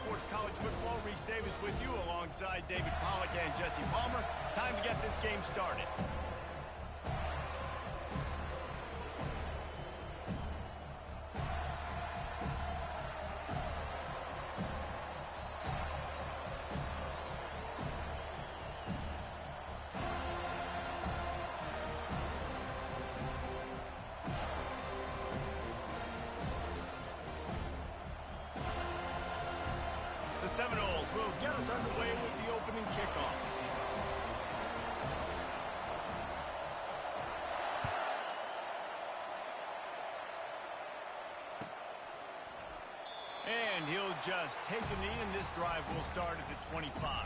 Sports College Football. Reese Davis with you alongside David Pollack and Jesse Palmer. Time to get this game started. The Seminoles will get us underway with the opening kickoff. And he'll just take a knee, and this drive will start at the 25.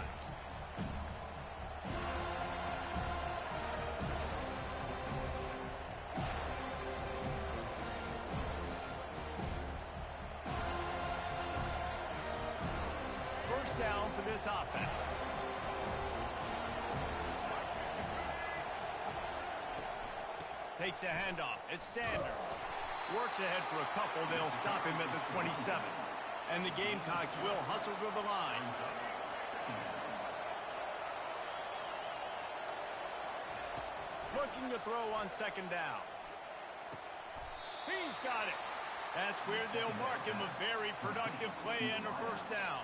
Down for this offense. Takes a handoff. It's Sanders. Works ahead for a couple. They'll stop him at the 27. And the Gamecocks will hustle to the line. Looking to throw on second down. He's got it. That's where they'll mark him a very productive play and a first down.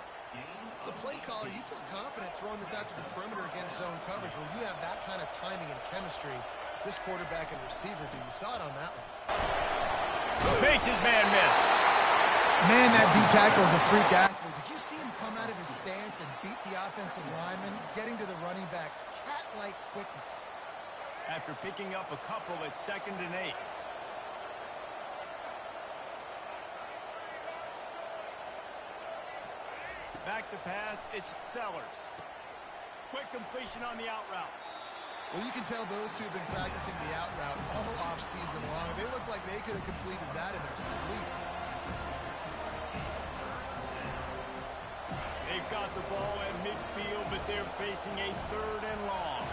As a play caller, you feel confident throwing this out to the perimeter against zone coverage when you have that kind of timing and chemistry. This quarterback and receiver do. You saw it on that one. Makes his man miss. Man, that D tackle is a freak athlete. Did you see him come out of his stance and beat the offensive lineman, getting to the running back? Cat-like quickness. After picking up a couple at 2nd and 8. Back to pass, it's Sellers. Quick completion on the out route. Well, you can tell those two have been practicing the out route all off-season long. They look like they could have completed that in their sleep. They've got the ball at midfield, but they're facing a 3rd and long.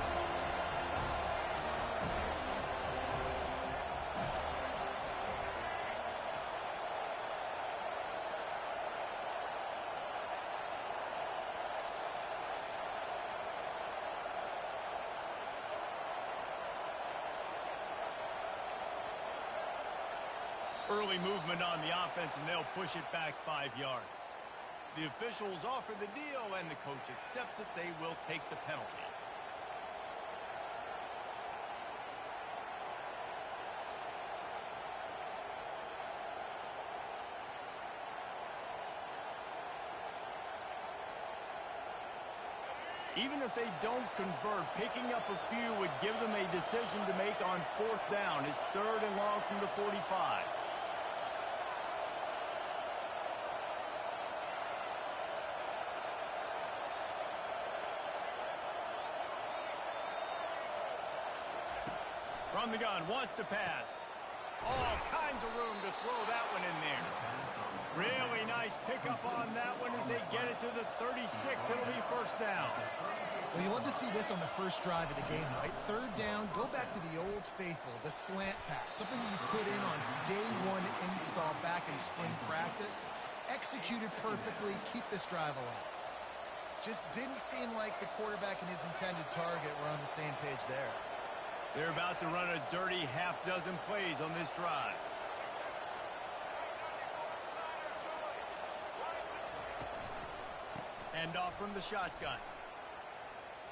Early movement on the offense, and they'll push it back 5 yards. The officials offer the deal, and the coach accepts it. They will take the penalty. Even if they don't convert, picking up a few would give them a decision to make on 4th down. It's 3rd and long from the 45. From the gun, wants to pass. All kinds of room to throw that one in there. Really nice pickup on that one as they get it to the 36. It'll be 1st down. Well, you love to see this on the first drive of the game, right? 3rd down, go back to the old faithful, the slant pass, something you put in on day 1 install back in spring practice. Executed perfectly, keep this drive alive. Just didn't seem like the quarterback and his intended target were on the same page there. They're about to run a dirty half-dozen plays on this drive. Hand off from the shotgun.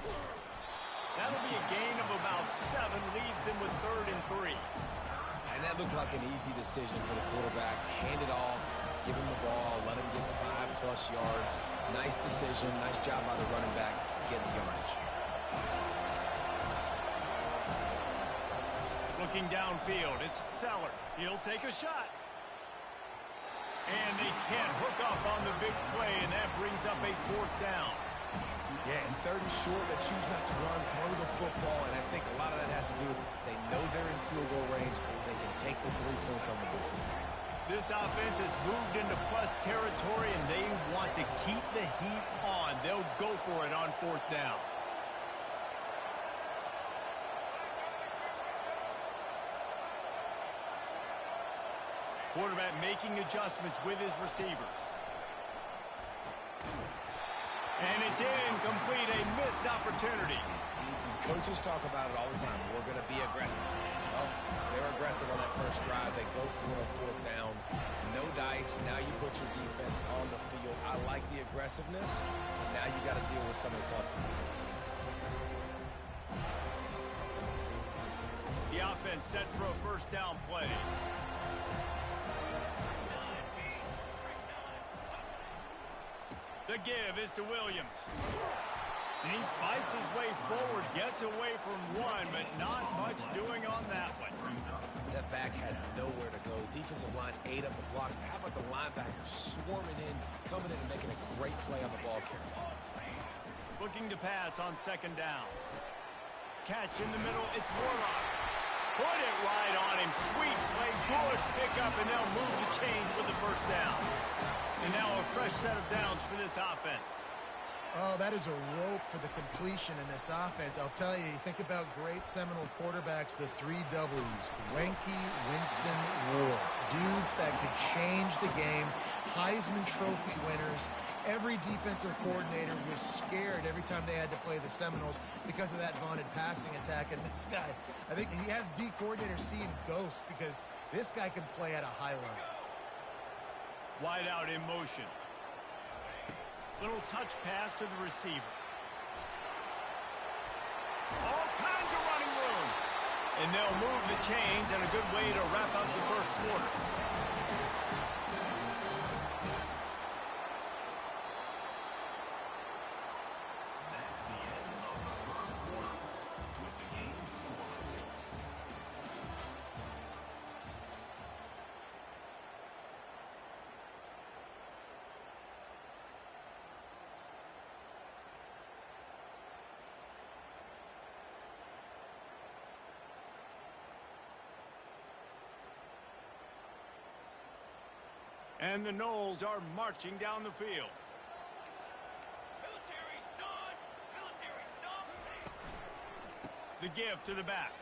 That'll be a gain of about 7, leaves him with 3rd and 3. And that looked like an easy decision for the quarterback. Hand it off, give him the ball, let him get 5+ yards. Nice decision, nice job by the running back, getting the yardage. Looking downfield, it's Sellers. He'll take a shot. And they can't hook up on the big play, and that brings up a 4th down. Yeah, and 3rd and short, they choose not to run, throw the football, and I think a lot of that has to do with they know they're in field goal range. They can take the 3 points on the board. This offense has moved into plus territory, and they want to keep the heat on. They'll go for it on 4th down. Quarterback making adjustments with his receivers. And it's incomplete, a missed opportunity. Coaches talk about it all the time. We're going to be aggressive. Well, they're aggressive on that first drive. They go for it on fourth down. No dice. Now you put your defense on the field. I like the aggressiveness. Now you got to deal with some of the consequences. The offense set for a first down play. The give is to Williams. And he fights his way forward, gets away from one, but not much doing on that one. That back had nowhere to go. Defensive line ate up the blocks. How about the linebacker swarming in, coming in and making a great play on the ball carrier? Looking to pass on second down. Catch in the middle, it's Warlock. Put it right on him. Sweet play, good pickup, and they'll move the chains with the first down. And now a fresh set of downs for this offense. Oh, that is a rope for the completion in this offense. I'll tell you, you think about great Seminole quarterbacks, the 3 W's, Wenke, Winston, Ward. Dudes that could change the game, Heisman Trophy winners. Every defensive coordinator was scared every time they had to play the Seminoles because of that vaunted passing attack. And this guy, I think he has D coordinators seeing ghosts because this guy can play at a high level. Wide out in motion. Little touch pass to the receiver. All kinds of running room. And they'll move the chains, and a good way to wrap up the first quarter. And the Noles are marching down the field. Military stun! Military stun! The give to the back.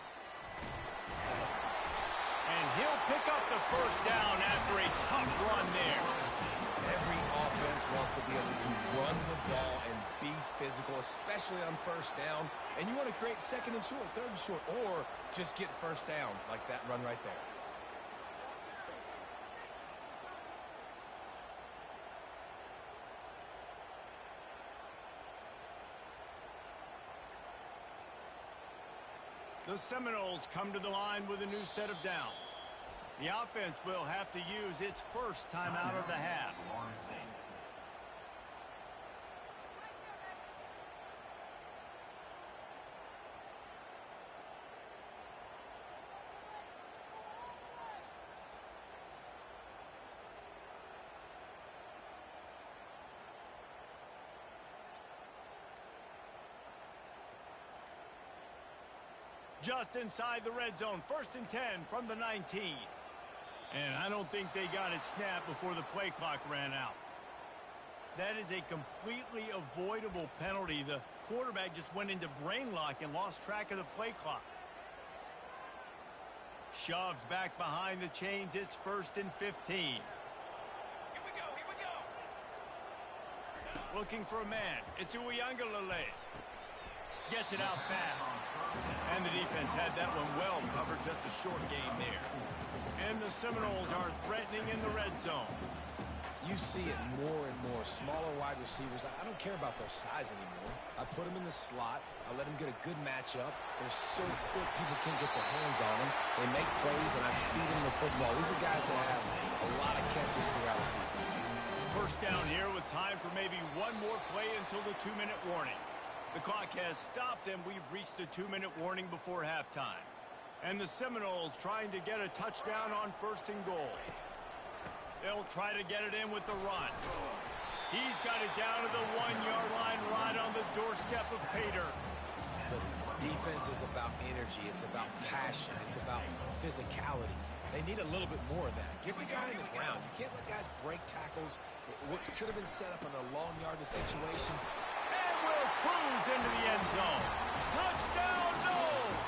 And he'll pick up the first down after a tough run there. Every offense wants to be able to run the ball and be physical, especially on first down. And you want to create second and short, third and short, or just get first downs like that run right there. The Seminoles come to the line with a new set of downs. The offense will have to use its first time out of the half. Just inside the red zone, 1st and 10 from the 19. And I don't think they got it snapped before the play clock ran out. That is a completely avoidable penalty. The quarterback just went into brain lock and lost track of the play clock. Shoves back behind the chains. It's 1st and 15. Here we go, here we go! Looking for a man. It's Uiagalelei. Gets it out fast. And the defense had that one well covered, just a short gain there. And the Seminoles are threatening in the red zone. You see it more and more. Smaller wide receivers, I don't care about their size anymore. I put them in the slot. I let them get a good matchup. They're so quick, people can't get their hands on them. They make plays, and I feed them the football. These are guys that have a lot of catches throughout the season. First down here with time for maybe one more play until the 2-minute warning. The clock has stopped, and we've reached the 2-minute warning before halftime. And the Seminoles trying to get a touchdown on 1st and goal. They'll try to get it in with the run. He's got it down to the 1-yard line right on the doorstep of Pater. Listen, defense is about energy. It's about passion. It's about physicality. They need a little bit more of that. Get the guy in the ground. You can't let guys break tackles. What could have been set up in a long yardage situation. And will cruise into the end zone. Touchdown, Noles!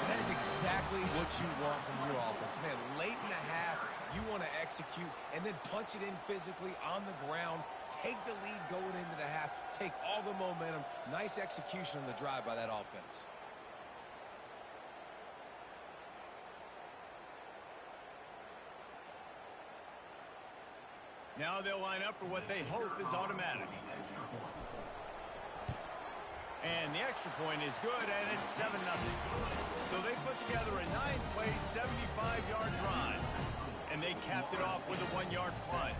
That is exactly what you want from your offense. Man, late in the half, You want to execute and then punch it in physically on the ground, take the lead going into the half, take all the momentum. Nice execution on the drive by that offense. Now they'll line up for what they hope is automatic. And the extra point is good, and it's 7-0. So they put together a 9-play, 75-yard drive. And they capped it off with a 1-yard plunge.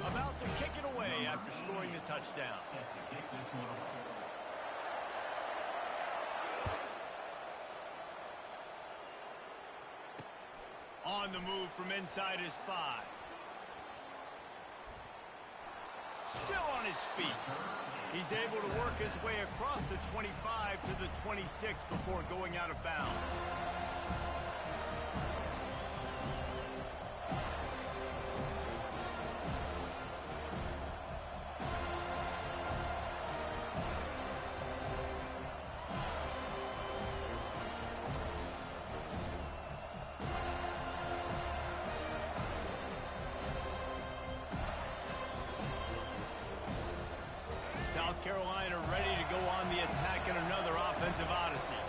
About to kick it away after scoring the touchdown. On the move from inside his 5. Still on his feet. He's able to work his way across the 25 to the 26 before going out of bounds. South Carolina ready to go on the attack in another offensive odyssey.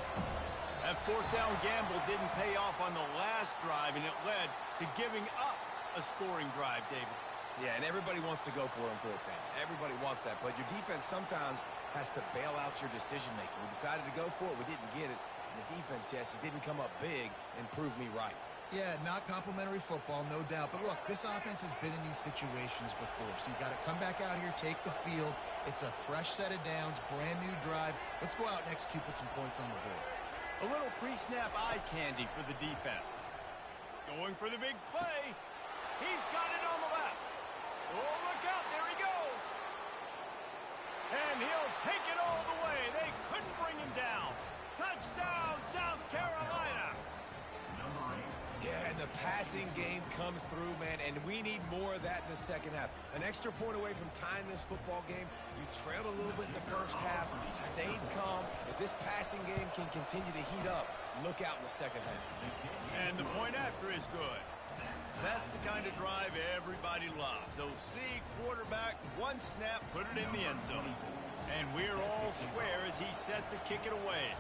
That fourth down gamble didn't pay off on the last drive, and it led to giving up a scoring drive, David. Yeah, and everybody wants to go for it on fourth down. Everybody wants that, but your defense sometimes has to bail out your decision-making. We decided to go for it. We didn't get it. And the defense, Jesse, didn't come up big and prove me right. Yeah, not complimentary football, no doubt. But look, this offense has been in these situations before. So you got to come back out here, take the field. It's a fresh set of downs, brand new drive. Let's go out and execute, put some points on the board. A little pre-snap eye candy for the defense. Going for the big play. He's got it on the left. Oh, look out, there he goes. And he'll take it all the way. They couldn't bring him down. Touchdown, South Carolina. Yeah, and the passing game comes through, man, and we need more of that in the second half. An extra point away from tying this football game. You trailed a little bit in the first half, stayed calm. If this passing game can continue to heat up, look out in the second half. And the point after is good. That's the kind of drive everybody loves. OC, quarterback, one snap, put it in the end zone. And we're all square as he's set to kick it away.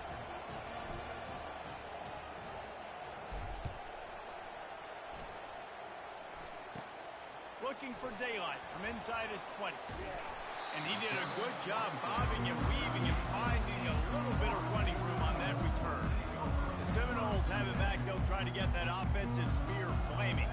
Looking for daylight from inside his 20. And he did a good job bobbing and weaving and finding a little bit of running room on that return. The Seminoles have it back. They'll try to get that offensive spear flaming.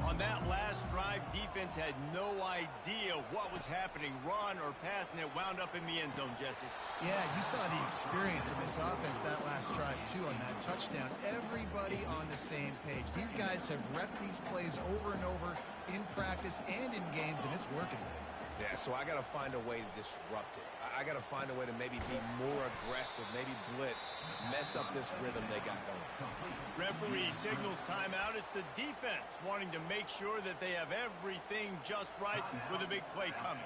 On that last drive, defense had no idea what was happening, run or pass, and it wound up in the end zone, Jesse. Yeah, you saw the experience in this offense that last drive, too, on that touchdown. Everybody on the same page. These guys have repped these plays over and over in practice and in games, and it's working. Yeah, so I got to find a way to disrupt it. I got to find a way to maybe be more aggressive, maybe blitz, mess up this rhythm they got going. Referee signals timeout. It's the defense wanting to make sure that they have everything just right with a big play coming.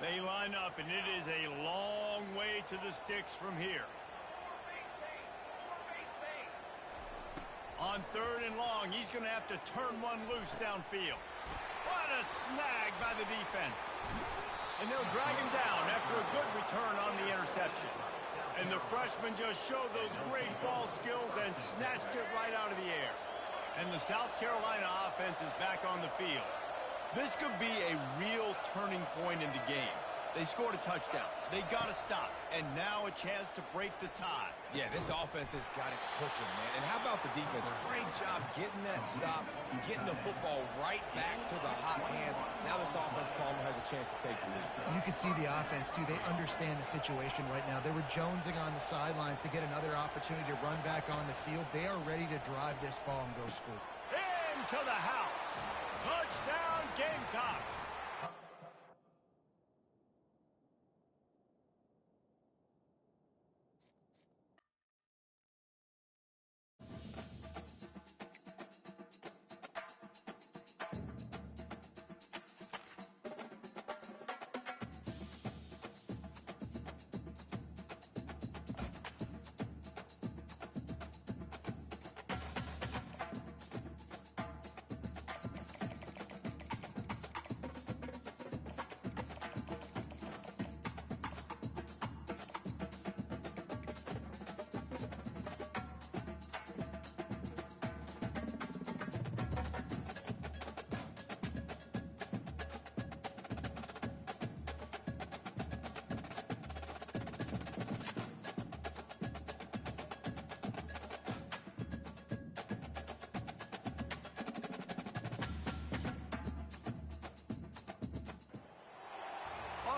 They line up, and it is a long way to the sticks from here. On 3rd and long, he's going to have to turn one loose downfield. What a snag by the defense. And they'll drag him down after a good return on the interception. And the freshman just showed those great ball skills and snatched it right out of the air. And the South Carolina offense is back on the field. This could be a real turning point in the game. They scored a touchdown. They got to stop. And now a chance to break the tie. Yeah, this offense has got it cooking, man. And how about the defense? Great job getting that stop, getting the football right back to the hot hand. Now this offense, Palmer, has a chance to take the lead. You can see the offense, too. They understand the situation right now. They were jonesing on the sidelines to get another opportunity to run back on the field. They are ready to drive this ball and go score. Into the house. Touchdown, Gamecocks.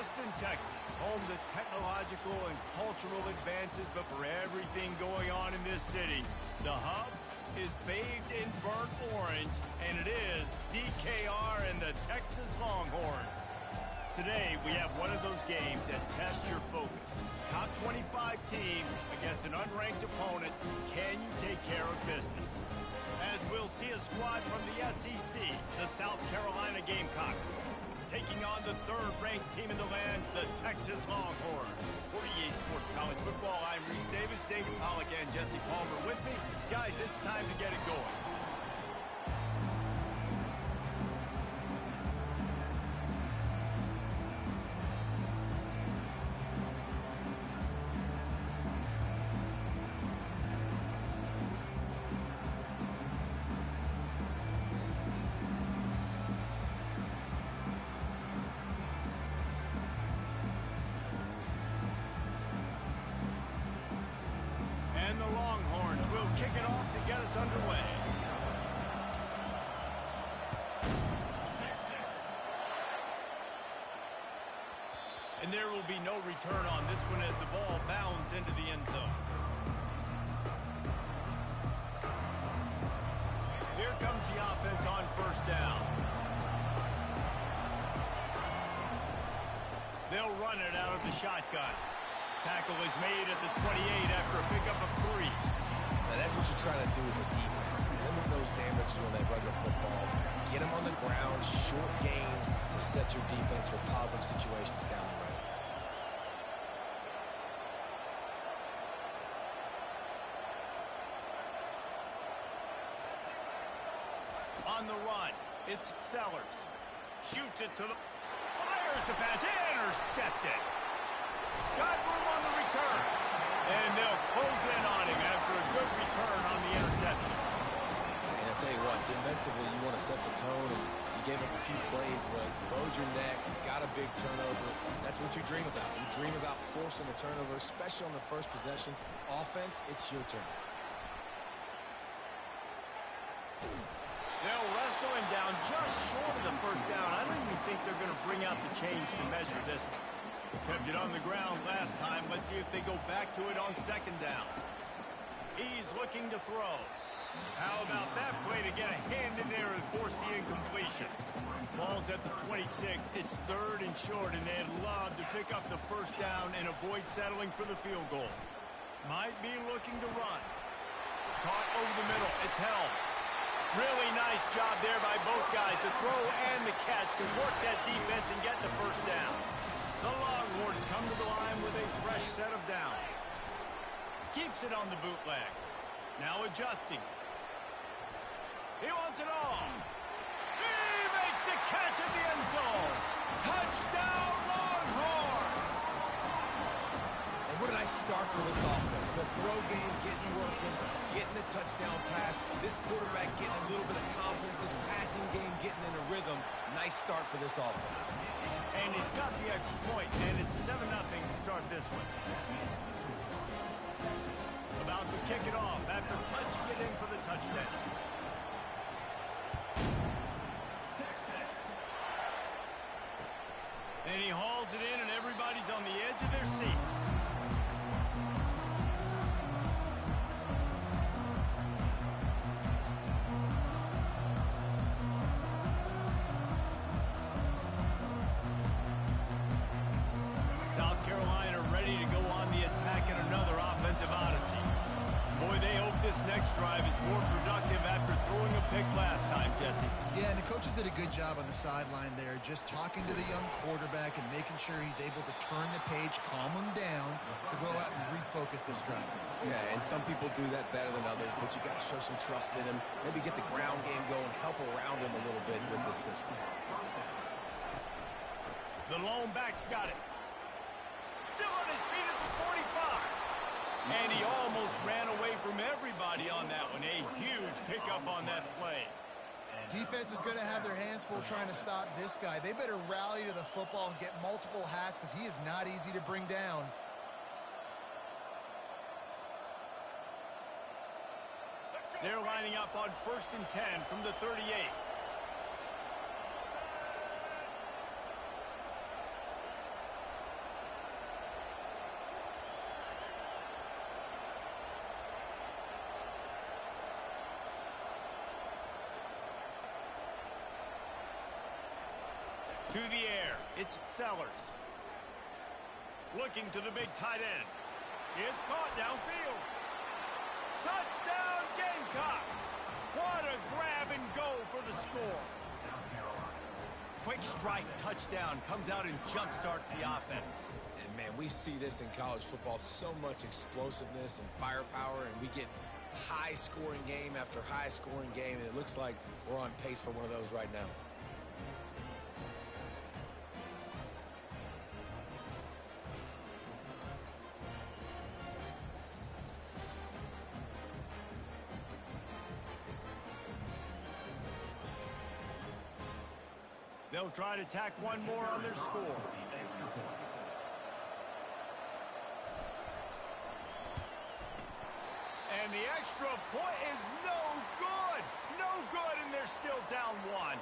Austin, Texas, home to technological and cultural advances, but for everything going on in this city, the hub is bathed in burnt orange, and it is DKR and the Texas Longhorns. Today, we have one of those games that tests your focus. Top 25 team against an unranked opponent. Can you take care of business? As we'll see a squad from the SEC, the South Carolina Gamecocks, taking on the third-ranked team in the land, the Texas Longhorns. For EA Sports College Football, I'm Reese Davis, David Pollack, and Jesse Palmer with me. Guys, it's time to get it going. And the Longhorns will kick it off to get us underway. And there will be no return on this one as the ball bounds into the end zone. Here comes the offense on first down. They'll run it out of the shotgun. Tackle is made at the 28 after a pickup of 3. Now that's what you're trying to do as a defense. Limit those damages on that regular football. Get them on the ground, short gains to set your defense for positive situations down the road. On the run, it's Sellers. Shoots it to the... Fires the pass. Intercepted. Got room on the return. And they'll close in on him after a good return on the interception. And I'll tell you what, defensively, you want to set the tone, and you gave up a few plays, but bowed your neck, got a big turnover. That's what you dream about. You dream about forcing a turnover, especially on the first possession. Offense, it's your turn. They'll wrestle him down just short of the first down. I don't even think they're going to bring out the chains to measure this one. Kept it on the ground last time. Let's see if they go back to it on second down. He's looking to throw. How about that play to get a hand in there and force the incompletion? Ball's at the 26. It's third and short, and they'd love to pick up the first down and avoid settling for the field goal. Might be looking to run. Caught over the middle. It's held. Really nice job there by both guys, the throw and the catch, to work that defense and get the first down. The Longhorns come to the line with a fresh set of downs. Keeps it on the bootleg. Now adjusting. He wants it all. He makes the catch at the end zone. Touchdown, Longhorns! And what a nice start for this offense. The throw game getting working, getting the touchdown pass. This quarterback getting a little bit of confidence. This passing game getting in a rhythm. Nice start for this offense. And he's got the extra point, and it's 7-0 to start this one. About to kick it off after punching it in for the touchdown. And he hauls it in, and everybody's on the edge of their seats. South Carolina ready to go on the attack in another offensive odyssey. Boy, they hope this next drive is more productive after throwing a pick last time, Jesse. Yeah, and the coaches did a good job on the sideline there, just talking to the young quarterback and making sure he's able to turn the page, calm him down, to go out and refocus this drive. Yeah, and some people do that better than others, but you got to show some trust in him. Maybe get the ground game going, help around him a little bit with this system. The lone back's got it. Still on his feet at the 45. And he almost ran away from everybody on that one. A huge pickup on that play. Defense is going to have their hands full trying to stop this guy. They better rally to the football and get multiple hats because he is not easy to bring down. They're lining up on 1st and 10 from the 38. To the air, it's Sellers. Looking to the big tight end. It's caught downfield. Touchdown, Gamecocks! What a grab and go for the score. Quick strike touchdown comes out and jump-starts the offense. And, man, we see this in college football, so much explosiveness and firepower, and we get high-scoring game after high-scoring game, and it looks like we're on pace for one of those right now. They'll try to tack one more on their score. And the extra point is no good. No good, and they're still down one.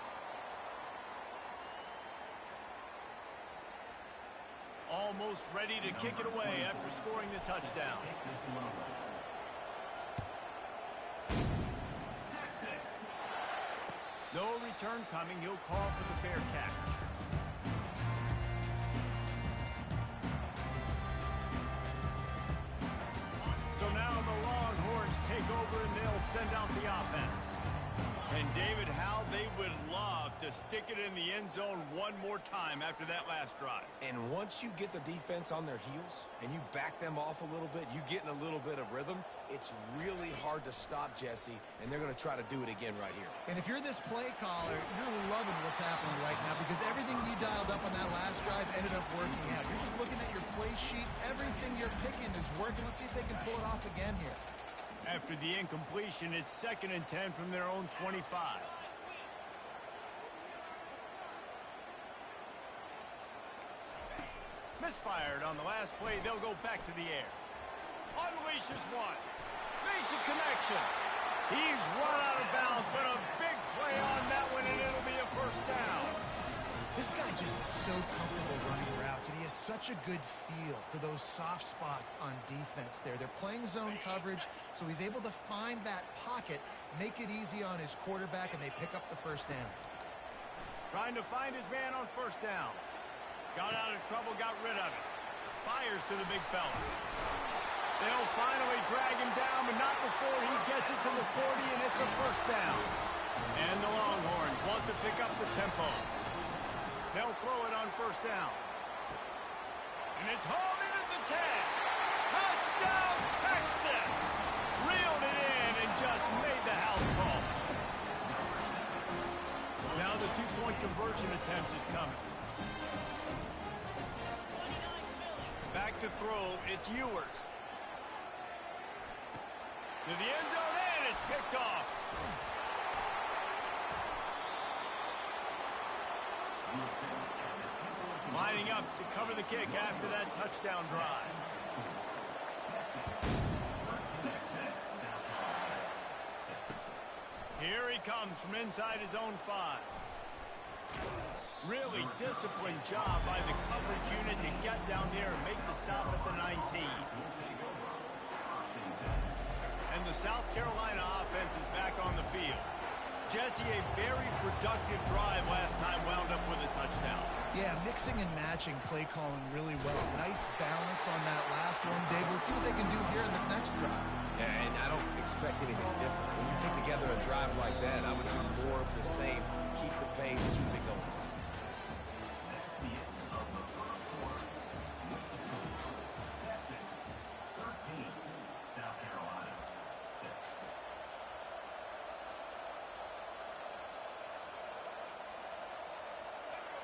Almost ready to kick it away after scoring the touchdown. No return coming. He'll call for the fair catch. So now the Longhorns take over and they'll send out the offense. And David, how they would love to stick it in the end zone one more time after that last drive. And once you get the defense on their heels and you back them off a little bit, you get in a little bit of rhythm, it's really hard to stop Jesse, and they're going to try to do it again right here. And if you're this play caller, you're loving what's happening right now because everything you dialed up on that last drive ended up working out. You're just looking at your play sheet. Everything you're picking is working. Let's see if they can pull it off again here. After the incompletion, it's 2nd and 10 from their own 25. Misfired on the last play. They'll go back to the air. Unleashes one. Makes a connection. He's run out of bounds, but a big play on that one, and it'll be a first down. This guy just is so comfortable running routes, and he has such a good feel for those soft spots on defense there. They're playing zone coverage, so he's able to find that pocket, make it easy on his quarterback, and they pick up the first down. Trying to find his man on first down. Got out of trouble, got rid of it. Fires to the big fella. They'll finally drag him down, but not before he gets it to the 40, and it's a first down. And the Longhorns want to pick up the tempo. They'll throw it on first down. And it's hauled in at the 10. Touchdown, Texas! Reeled it in and just made the house call. Now the two-point conversion attempt is coming. Back to throw, it's Ewers. To the end zone, and it's picked off. Lining up to cover the kick after that touchdown drive. Here he comes from inside his own 5. Really disciplined job by the coverage unit to get down there and make the stop at the 19. And the South Carolina offense is back on the field. Jesse, a very productive drive last time, wound up with a touchdown. Yeah, mixing and matching play calling really well. Nice balance on that last one, Dave. Let's see what they can do here in this next drive. Yeah, and I don't expect anything different. When you put together a drive like that, I would do more of the same. Keep the pace, keep it going.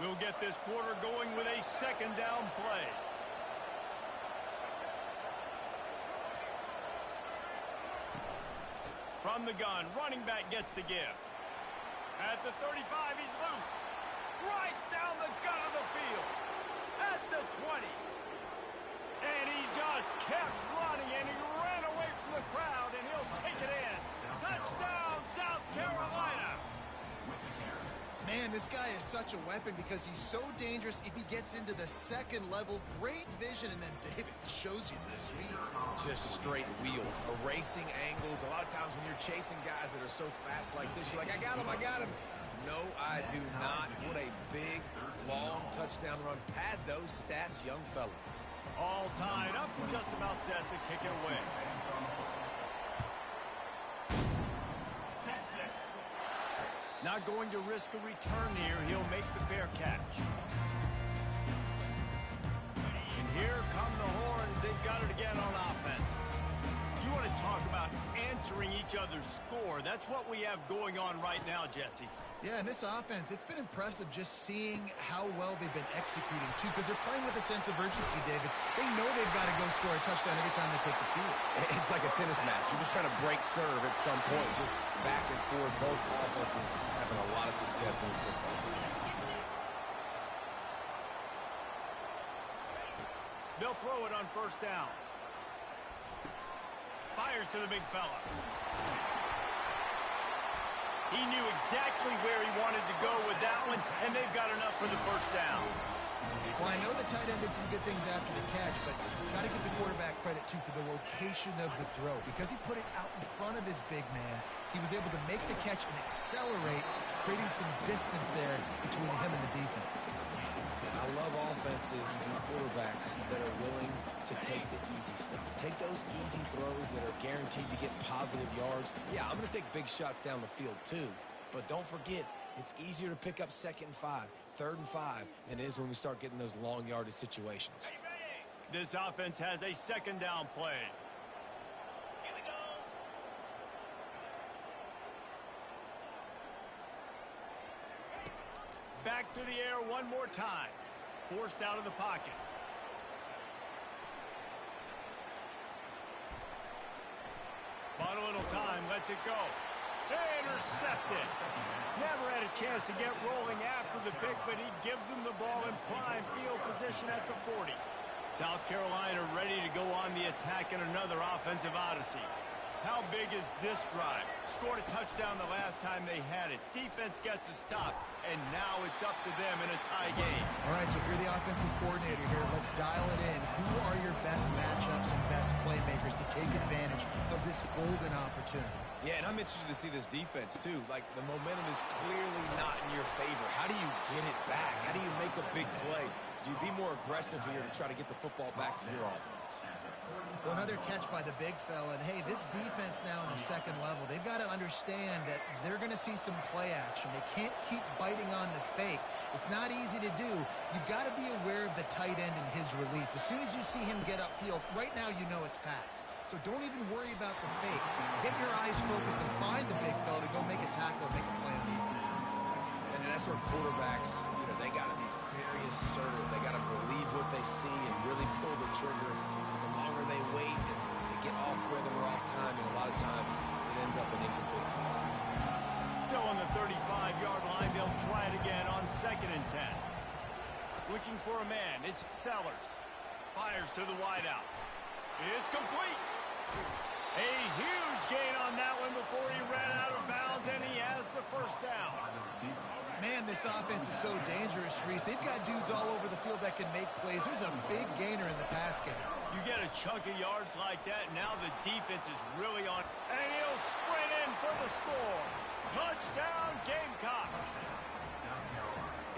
We'll get this quarter going with a second down play. From the gun, running back gets to give. At the 35, he's loose. Right down the gut of the field. At the 20. And he just kept running, and he ran away from the crowd, and he'll take it in. Touchdown, South Carolina. Man, this guy is such a weapon because he's so dangerous if he gets into the second level. Great vision, and then David shows you the speed. Just straight wheels, erasing angles. A lot of times when you're chasing guys that are so fast like this, you're like, I got him. No, I do not. What a big, long touchdown run. Pad those stats, young fella. All tied up and just about set to kick it away. Not going to risk a return here. He'll make the fair catch. And here come the horns. They've got it again on offense. You want to talk about answering each other's score. That's what we have going on right now, Jesse. Yeah, and this offense, it's been impressive just seeing how well they've been executing, too, because they're playing with a sense of urgency, David. They know they've got to go score a touchdown every time they take the field. It's like a tennis match. You're just trying to break serve at some point, just back and forth. Both offenses having a lot of success in this football. They'll throw it on first down. Fires to the big fella. He knew exactly where he wanted to go with that one, and they've got enough for the first down. Well, I know the tight end did some good things after the catch, but got to give the quarterback credit, too, for the location of the throw. Because he put it out in front of his big man, he was able to make the catch and accelerate, creating some distance there between him and the defense. I love offenses and quarterbacks that are willing to take the easy stuff. Take those easy throws that are guaranteed to get positive yards. Yeah, I'm going to take big shots down the field too. But don't forget, it's easier to pick up 2nd and 5, 3rd and 5 than it is when we start getting those long yardage situations. This offense has a 2nd down play. Here we go. Back to the air one more time. Forced out of the pocket. Bought a little time, lets it go. Intercepted. Never had a chance to get rolling after the pick, but he gives them the ball in prime field position at the 40. South Carolina ready to go on the attack in another offensive odyssey. How big is this drive? Scored a touchdown the last time they had it. Defense gets a stop, and now it's up to them in a tie game. All right, so if you're the offensive coordinator here, let's dial it in. Who are your best matchups and best playmakers to take advantage of this golden opportunity? Yeah, and I'm interested to see this defense, too. Like, the momentum is clearly not in your favor. How do you get it back? How do you make a big play? Do you be more aggressive here to try to get the football back to your offense? Well, another catch by the big fella. And, hey, this defense now on the 2nd level, they've got to understand that they're going to see some play action. They can't keep biting on the fake. It's not easy to do. You've got to be aware of the tight end and his release. As soon as you see him get upfield, right now you know it's pass. So don't even worry about the fake. Get your eyes focused and find the big fella to go make a tackle and make a play. And that's where quarterbacks, they got to be very assertive. They got to believe what they see and really pull the trigger. The longer they wait and they get off rhythm or off timing, a lot of times it ends up in incomplete passes. Still on the 35-yard line, they'll try it again on 2nd and 10. Looking for a man, it's Sellers. Fires to the wideout. It's complete. A huge gain on that one before he ran out of bounds, and he has the first down. Man, this offense is so dangerous, Reese. They've got dudes all over the field that can make plays. There's a big gainer in the pass game. You get a chunk of yards like that, now the defense is really on. And he'll sprint in for the score. Touchdown, Gamecock.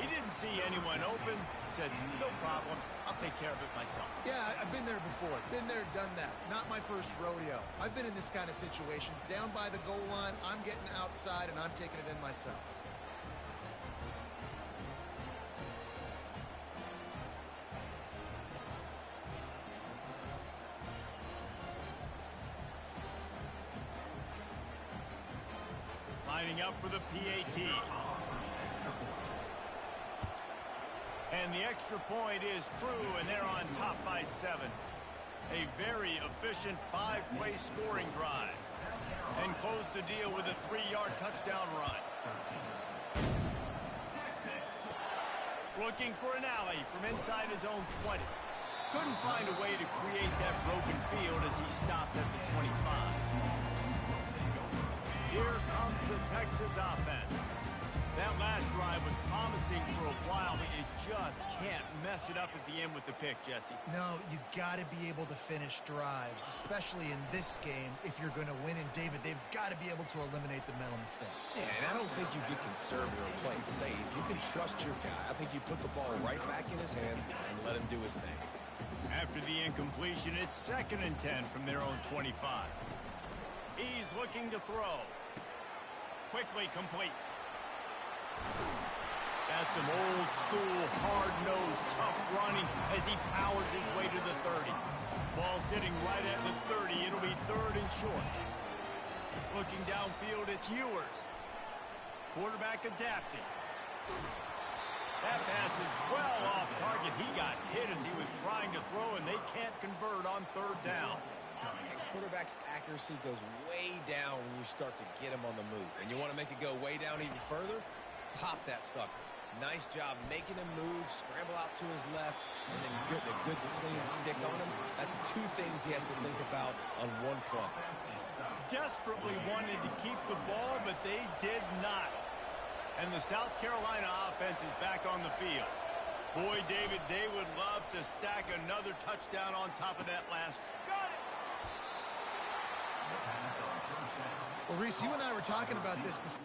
He didn't see anyone open. Said, no problem. I'll take care of it myself. Yeah, I've been there before. Been there, done that. Not my first rodeo. I've been in this kind of situation. Down by the goal line, I'm getting outside, and I'm taking it in myself. Lining up for the PAT. And the extra point is true, and they're on top by 7. A very efficient 5-play scoring drive. And close the deal with a 3-yard touchdown run. Looking for an alley from inside his own 20. Couldn't find a way to create that broken field as he stopped at the 25. Here comes the Texas offense. That last drive was promising for a while, but you just can't mess it up at the end with the pick, Jesse. No, you got to be able to finish drives, especially in this game if you're going to win. And, David, they've got to be able to eliminate the mental mistakes. Yeah, and I don't think you get conservative or play it safe. You can trust your guy. I think you put the ball right back in his hands and let him do his thing. After the incompletion, it's 2nd and 10 from their own 25. He's looking to throw. Quickly complete. That's some old-school, hard-nosed, tough running as he powers his way to the 30. Ball sitting right at the 30. It'll be 3rd and short. Looking downfield, it's Ewers. Quarterback adapting. That pass is well off target. He got hit as he was trying to throw, and they can't convert on 3rd down. Quarterback's accuracy goes way down when you start to get him on the move. And you want to make it go way down even further? Pop that sucker. Nice job making him move, scramble out to his left, and then get a good clean stick on him. That's 2 things he has to think about on one play. Desperately wanted to keep the ball, but they did not. And the South Carolina offense is back on the field. Boy, David, they would love to stack another touchdown on top of that last. Got it! Well, Reese, you and I were talking about this before.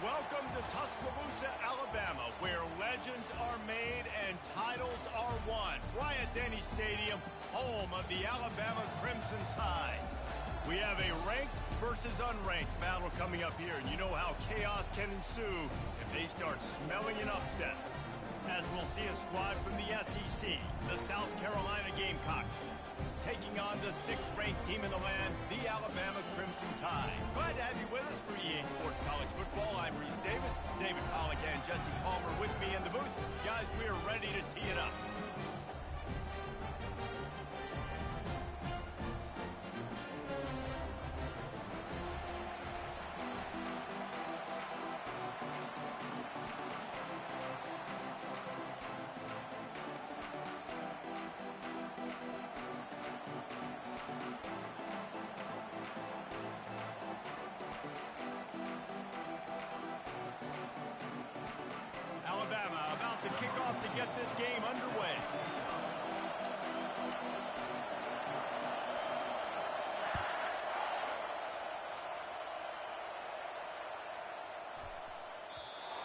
Welcome to Tuscaloosa, Alabama, where legends are made and titles are won. Bryant-Denny Stadium, home of the Alabama Crimson Tide. We have a ranked versus unranked battle coming up here, and you know how chaos can ensue if they start smelling an upset. As we'll see a squad from the SEC, the South Carolina Gamecocks, taking on the 6th-ranked team in the land, the Alabama Crimson Tide. Glad to have you with us for EA Sports College Football. I'm Reese Davis, David Pollack and Jesse Palmer with me in the booth. Guys, we are ready to tee it up. Alabama about to kick off to get this game underway.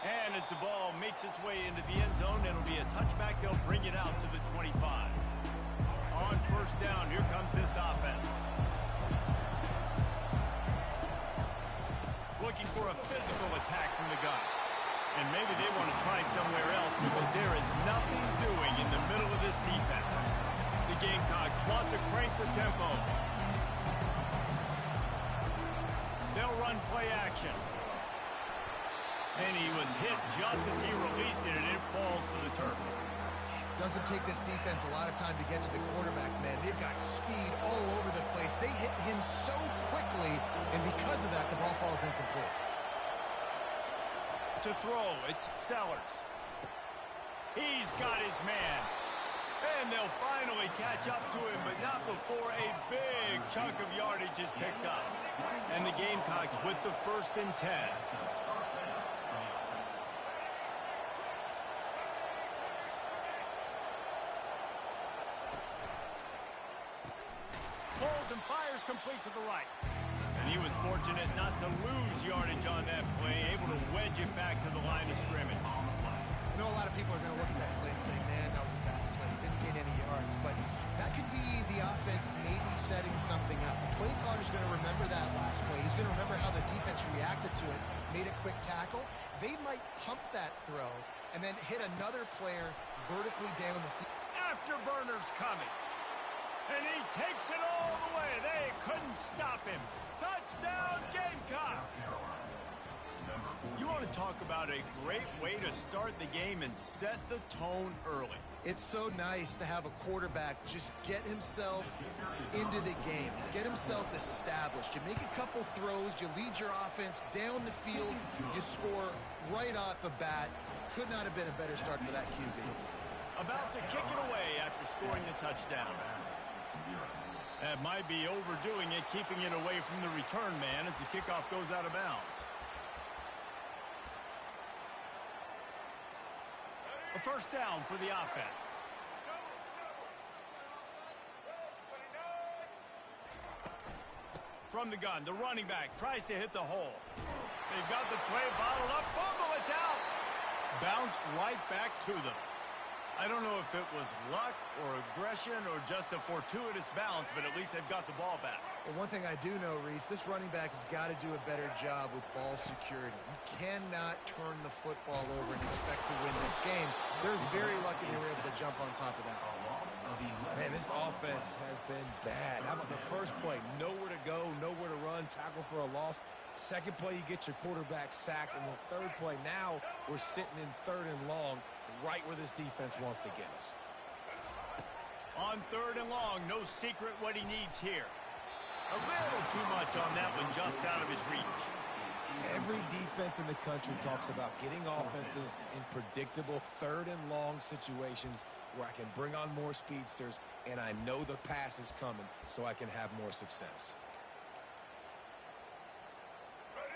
And as the ball makes its way into the end zone, it'll be a touchback. They'll bring it out to the 25. On first down, here comes this offense. Looking for a physical attack from the gun. And maybe they want to try somewhere else because there is nothing doing in the middle of this defense. The Gamecocks want to crank the tempo. They'll run play action. And he was hit just as he released it, and it falls to the turf. Doesn't take this defense a lot of time to get to the quarterback, man. They've got speed all over the place. They hit him so quickly, and because of that, the ball falls incomplete. To throw, it's Sellers. He's got his man. And they'll finally catch up to him, but not before a big chunk of yardage is picked up. And the Gamecocks with the 1st and 10. Pulls and fires complete to the right. And he was fortunate not to lose yardage on that play, able to wedge it back to the line of scrimmage. I know a lot of people are going to look at that play and say, man, that was a bad play. Didn't gain any yards. But that could be the offense maybe setting something up. The play caller's going to remember that last play. He's going to remember how the defense reacted to it, made a quick tackle. They might pump that throw and then hit another player vertically down the field. Afterburner's coming. And he takes it all the way. They couldn't stop him. Touchdown, Gamecocks! You want to talk about a great way to start the game and set the tone early. It's so nice to have a quarterback just get himself into the game, get himself established. You make a couple throws, you lead your offense down the field, you score right off the bat. Could not have been a better start for that QB. About to kick it away after scoring the touchdown. That might be overdoing it, keeping it away from the return man as the kickoff goes out of bounds. A first down for the offense. From the gun, the running back tries to hit the hole. They've got the play bottled up. Fumble, it's out. Bounced right back to them. I don't know if it was luck or aggression or just a fortuitous bounce, but at least they've got the ball back. Well, one thing I do know, Reese, this running back has got to do a better job with ball security. You cannot turn the football over and expect to win this game. They're very lucky they were able to jump on top of that. Man, this offense has been bad. How about the first play? Nowhere to go, nowhere to run, tackle for a loss. Second play, you get your quarterback sacked. And the third play, now we're sitting in 3rd and long, right where this defense wants to get us. On 3rd and long, no secret what he needs here. A little too much on that one, just out of his reach. Every defense in the country talks about getting offenses in predictable 3rd and long situations where I can bring on more speedsters and I know the pass is coming so I can have more success.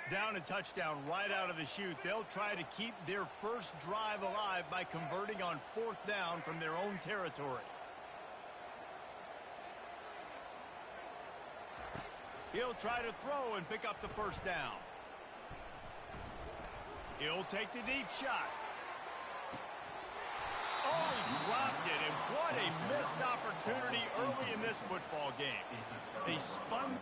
Down a touchdown right out of the chute. They'll try to keep their first drive alive by converting on 4th down from their own territory. He'll try to throw and pick up the first down. He'll take the deep shot. Oh, he dropped it, and what a missed opportunity early in this football game. They spun...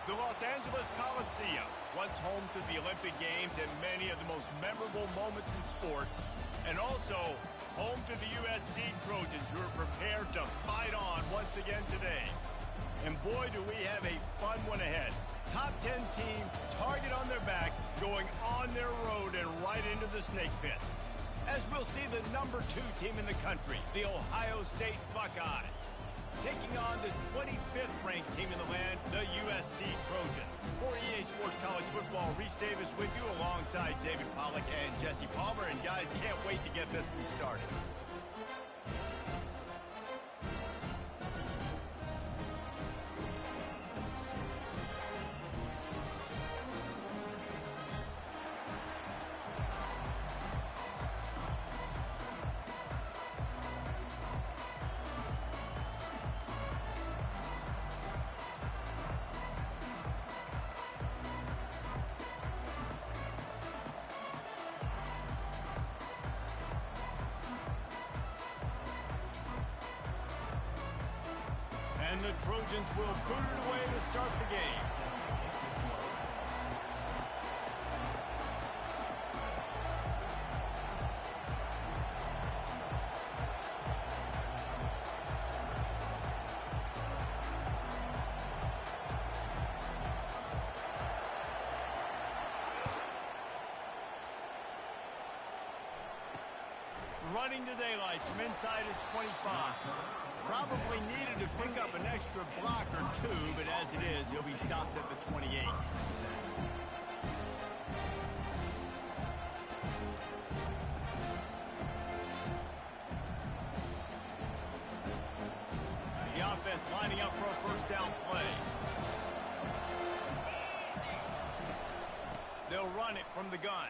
The Los Angeles Coliseum, once home to the Olympic Games and many of the most memorable moments in sports, and also home to the USC Trojans, who are prepared to fight on once again today. And boy, do we have a fun one ahead. Top 10 team, target on their back, going on their road and right into the snake pit. As we'll see the number 2 team in the country, the Ohio State Buckeyes, taking on the 25th ranked team in the land, the USC Trojans. For EA Sports College Football, Reese Davis with you alongside David Pollack and Jesse Palmer. And guys, can't wait to get this one started. And the Trojans will boot it away to start the game. Running to daylight from inside his 25. Probably needed to pick up an extra block or 2, but as it is, he'll be stopped at the 28. The offense lining up for a first down play. They'll run it from the gun.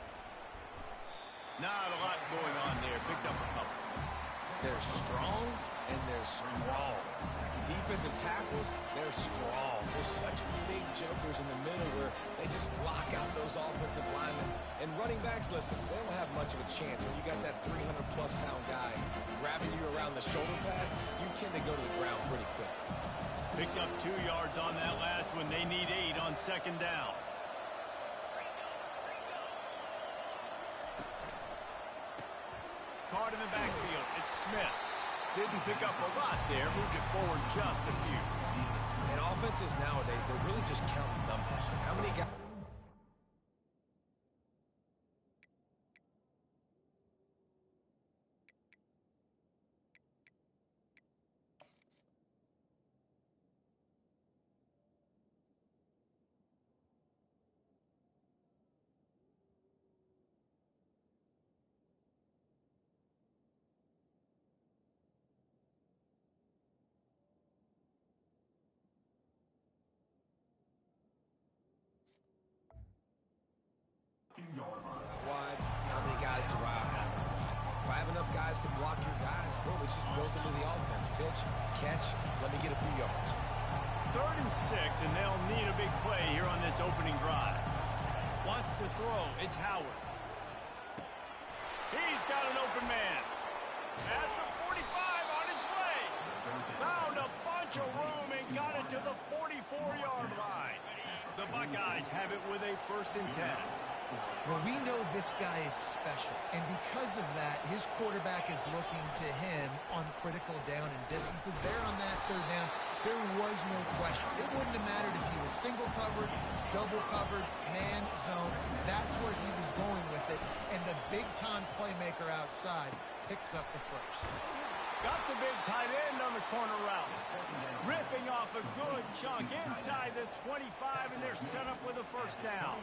Not a lot going on there. Picked up a couple. They're strong and they're strong. Defensive tackles, they're strong. There's such big jokers in the middle where they just lock out those offensive linemen. And running backs, listen, they don't have much of a chance. When you got that 300-plus pound guy grabbing you around the shoulder pad, you tend to go to the ground pretty quickly. Picked up 2 yards on that last one. They need 8 on second down. Caught in the backfield. It's Smith. Didn't pick up a lot there. Moved it forward just a few. And offenses nowadays, they're really just counting numbers. How many guys... wide, how many guys do I have? If I have enough guys to block your guys, boom, it's just built into the offense. Pitch, catch, let me get a few yards. 3rd and 6, and they'll need a big play here on this opening drive. Wants to throw. It's Howard. He's got an open man. At the 45 on his way. Found a bunch of room and got it to the 44-yard line. The Buckeyes have it with a 1st and 10. Well, we know this guy is special, and because of that, his quarterback is looking to him on critical down and distances. There on that 3rd down, there was no question. It wouldn't have mattered if he was single covered, double covered, man, zone. That's where he was going with it, and the big-time playmaker outside picks up the 1st. Got the big tight end on the corner route. Ripping off a good chunk inside the 25, and they're set up with a 1st down.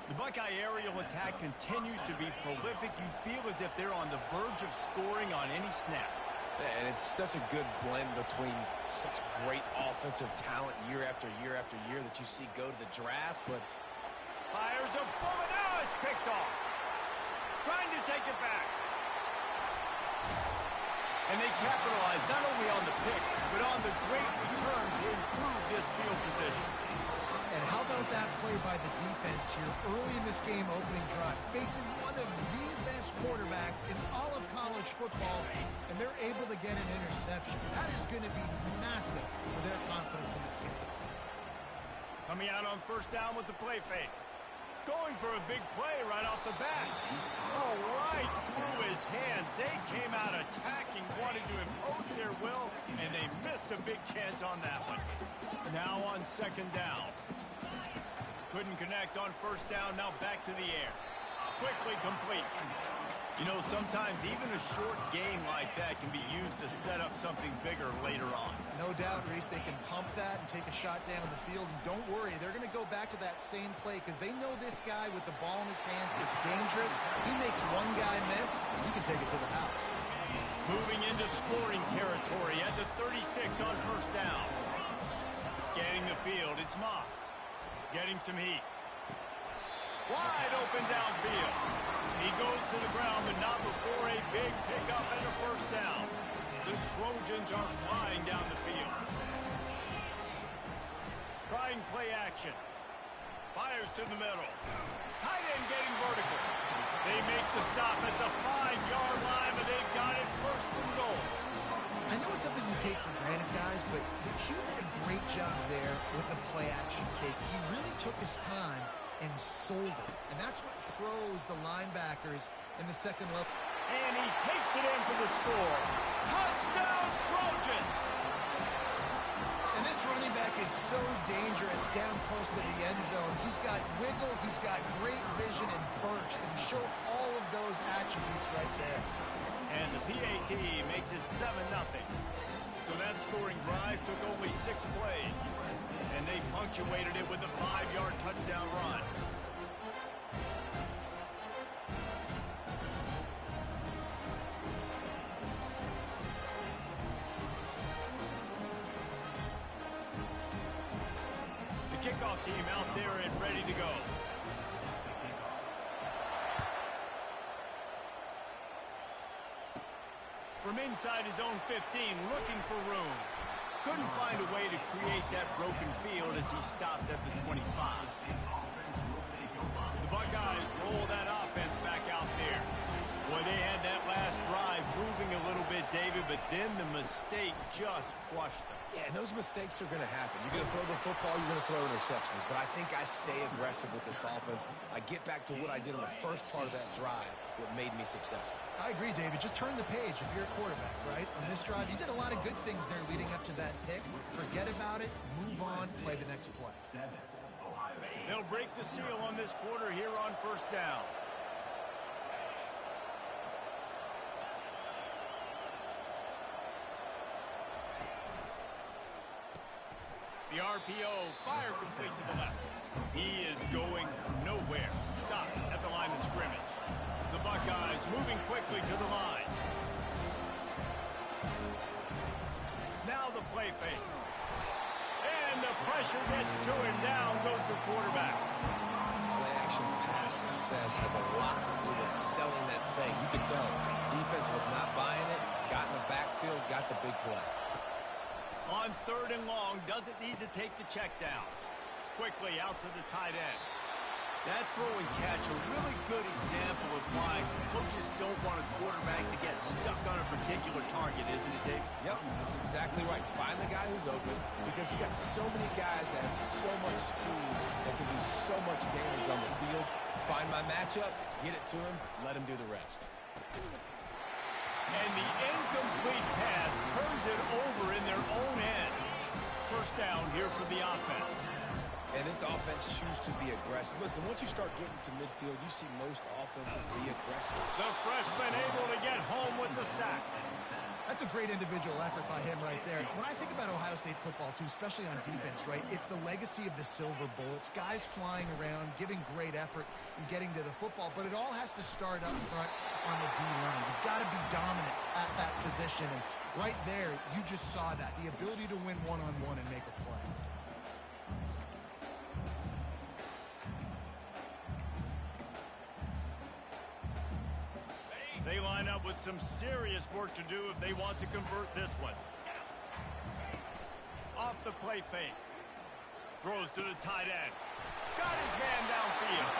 The Buckeye aerial attack continues to be prolific. You feel as if they're on the verge of scoring on any snap. And it's such a good blend between such great offensive talent year after year after year that you see go to the draft, but... Fires a bullet. Now it's picked off. Trying to take it back. And they capitalize not only on the pick, but on the great return to improve this field position. And how about that play by the defense here early in this game opening drive, facing one of the best quarterbacks in all of college football, and they're able to get an interception. That is going to be massive for their confidence in this game. Coming out on first down with the play fake. Going for a big play right off the bat. Oh, right through his hands. They came out attacking, wanted to impose their will, and they missed a big chance on that one. Now on second down. Couldn't connect on first down. Now back to the air. Quickly complete. You know, sometimes even a short game like that can be used to set up something bigger later on. No doubt, Reese, they can pump that and take a shot down the field. And don't worry, they're going to go back to that same play because they know this guy with the ball in his hands is dangerous. He makes one guy miss, he can take it to the house. Moving into scoring territory at the 36 on first down. Scanning the field, it's Moss. Getting some heat. Wide open downfield. He goes to the ground, but not before a big pickup and a first down. The Trojans are flying down the field. Trying play action. Fires to the middle. Tight end getting vertical. They make the stop at the 5-yard line, but they've got it first and goal. I know it's something you take for granted, guys, but Hugh did a great job there with the play action fake. He really took his time and sold it. And that's what froze the linebackers in the second level. And he takes it in for the score. Touchdown, Trojans! And this running back is so dangerous down close to the end zone. He's got wiggle, he's got great vision and burst. And he showed all of those attributes right there. And the PAT makes it 7-0. So that scoring drive took only 6 plays. And they punctuated it with a 5-yard touchdown run. The kickoff team out there and ready to go. From inside his own 15, looking for room. Couldn't find a way to create that broken field as he stopped at the 25. The Buckeyes roll that offense back out there. Boy, they had that last drive moving a little bit, David, but then the mistake just crushed them. Yeah, and those mistakes are going to happen. You're going to throw the football, you're going to throw interceptions. But I think I stay aggressive with this offense. I get back to what I did on the first part of that drive, what made me successful. I agree, David. Just turn the page if you're a quarterback, right? On this drive, you did a lot of good things there leading up to that pick. Forget about it, move on, play the next play. They'll break the seal on this quarter here on first down. The RPO, fire complete to the left. He is going nowhere. Stop at the line of scrimmage. The Buckeyes moving quickly to the line. Now the play fake. And the pressure gets to him. Down goes the quarterback. Play action pass success has a lot to do with selling that fake. You can tell defense was not buying it, got in the backfield, got the big play. On third and long, doesn't need to take the check down. Quickly out to the tight end. That throw and catch, a really good example of why coaches don't want a quarterback to get stuck on a particular target, isn't it, Dave? Yep, that's exactly right. Find the guy who's open because you got so many guys that have so much speed that can do so much damage on the field. Find my matchup, get it to him, let him do the rest. And the incomplete pass turns it over in their own end. First down here for the offense. And this offense choose to be aggressive. Listen, once you start getting to midfield, you see most offenses be aggressive. The freshman able to get home with the sack. That's a great individual effort by him right there. When I think about Ohio State football, too, especially on defense, right, it's the legacy of the Silver Bullets, guys flying around, giving great effort and getting to the football, but it all has to start up front on the D-line. You've got to be dominant at that position, and right there, you just saw that, the ability to win one-on-one and make a play. They line up with some serious work to do if they want to convert this one. Off the play fake. Throws to the tight end. Got his man downfield.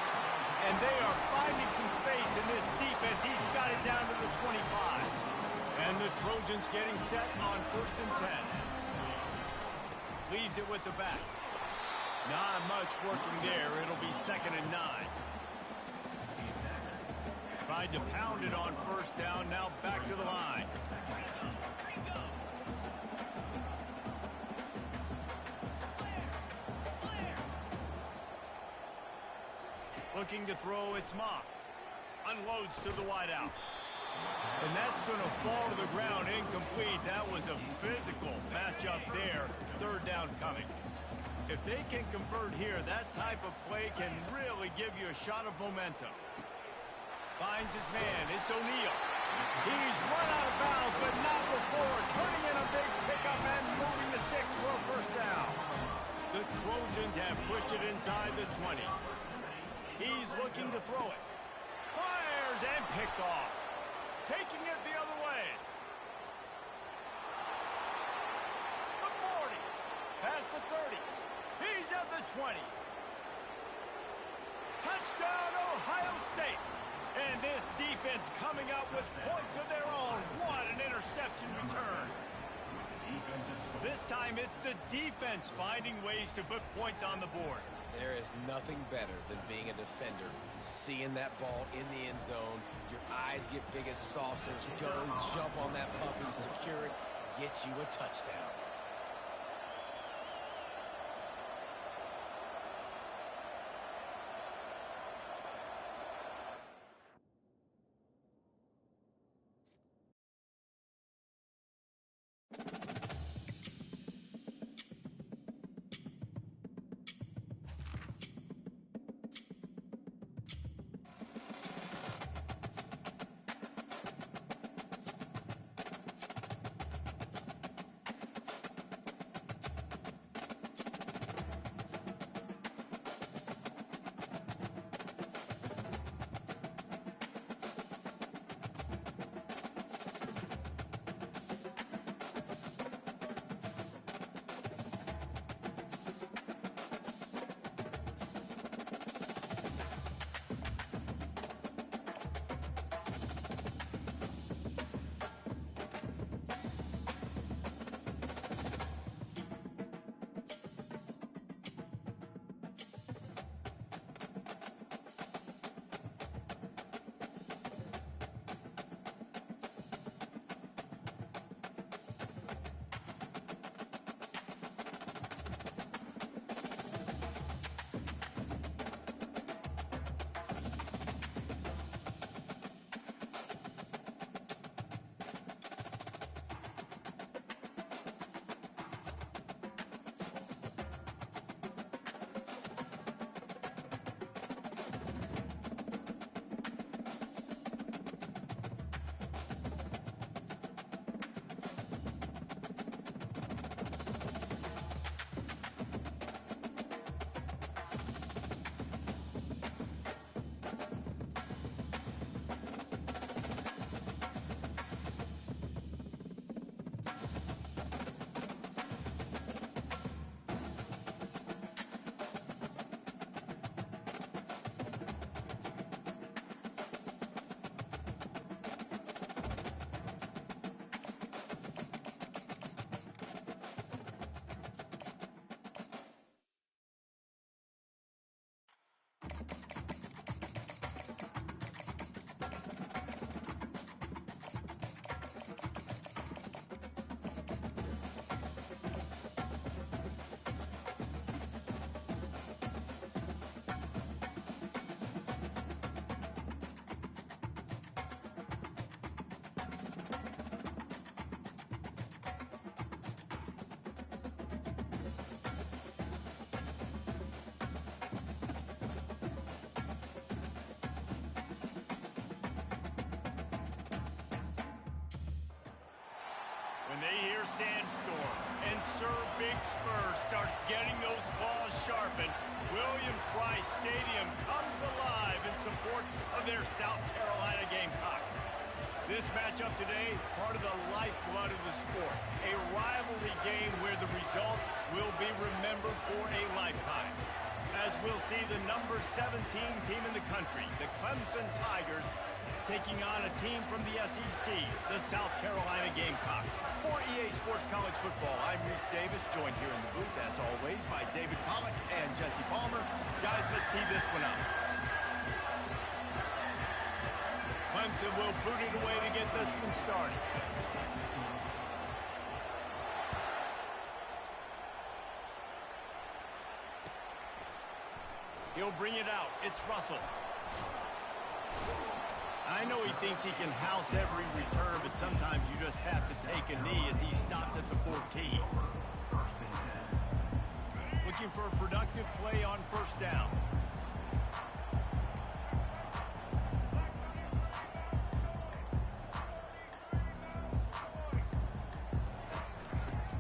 And they are finding some space in this defense. He's got it down to the 25. And the Trojans getting set on 1st and 10. Leaves it with the back. Not much working there. It'll be 2nd and 9. Tried to pound it on 1st down. Now back to the line. Looking to throw, it's Moss. Unloads to the wideout. And that's going to fall to the ground incomplete. That was a physical matchup there. 3rd down coming. If they can convert here, that type of play can really give you a shot of momentum. Finds his man. It's O'Neal. He's run out of bounds, but not before. Turning in a big pickup and moving the sticks for a 1st down. The Trojans have pushed it inside the 20. He's looking to throw it. Fires and picked off. Taking it the other way. The 40. Past the 30. He's at the 20. Touchdown, Ohio State. And this defense coming up with points of their own. What an interception return. This time it's the defense finding ways to put points on the board. There is nothing better than being a defender. Seeing that ball in the end zone, your eyes get big as saucers. Go, jump on that puppy, secure it, get you a touchdown. When they hear Sandstorm and Sir Big Spur starts getting those claws sharpened, Williams-Brice Stadium comes alive in support of their South Carolina Gamecocks. This matchup today, part of the lifeblood of the sport. A rivalry game where the results will be remembered for a lifetime. as we'll see the number 17 team in the country, the Clemson Tigers, taking on a team from the SEC, the South Carolina Gamecocks. For EA Sports College Football, I'm Reese Davis, joined here in the booth, as always, by David Pollack and Jesse Palmer. Guys, let's tee this one up. Clemson will boot it away to get this one started. He'll bring it out. It's Russell. I know he thinks he can house every return, but sometimes you just have to take a knee as he stopped at the 14. Looking for a productive play on first down.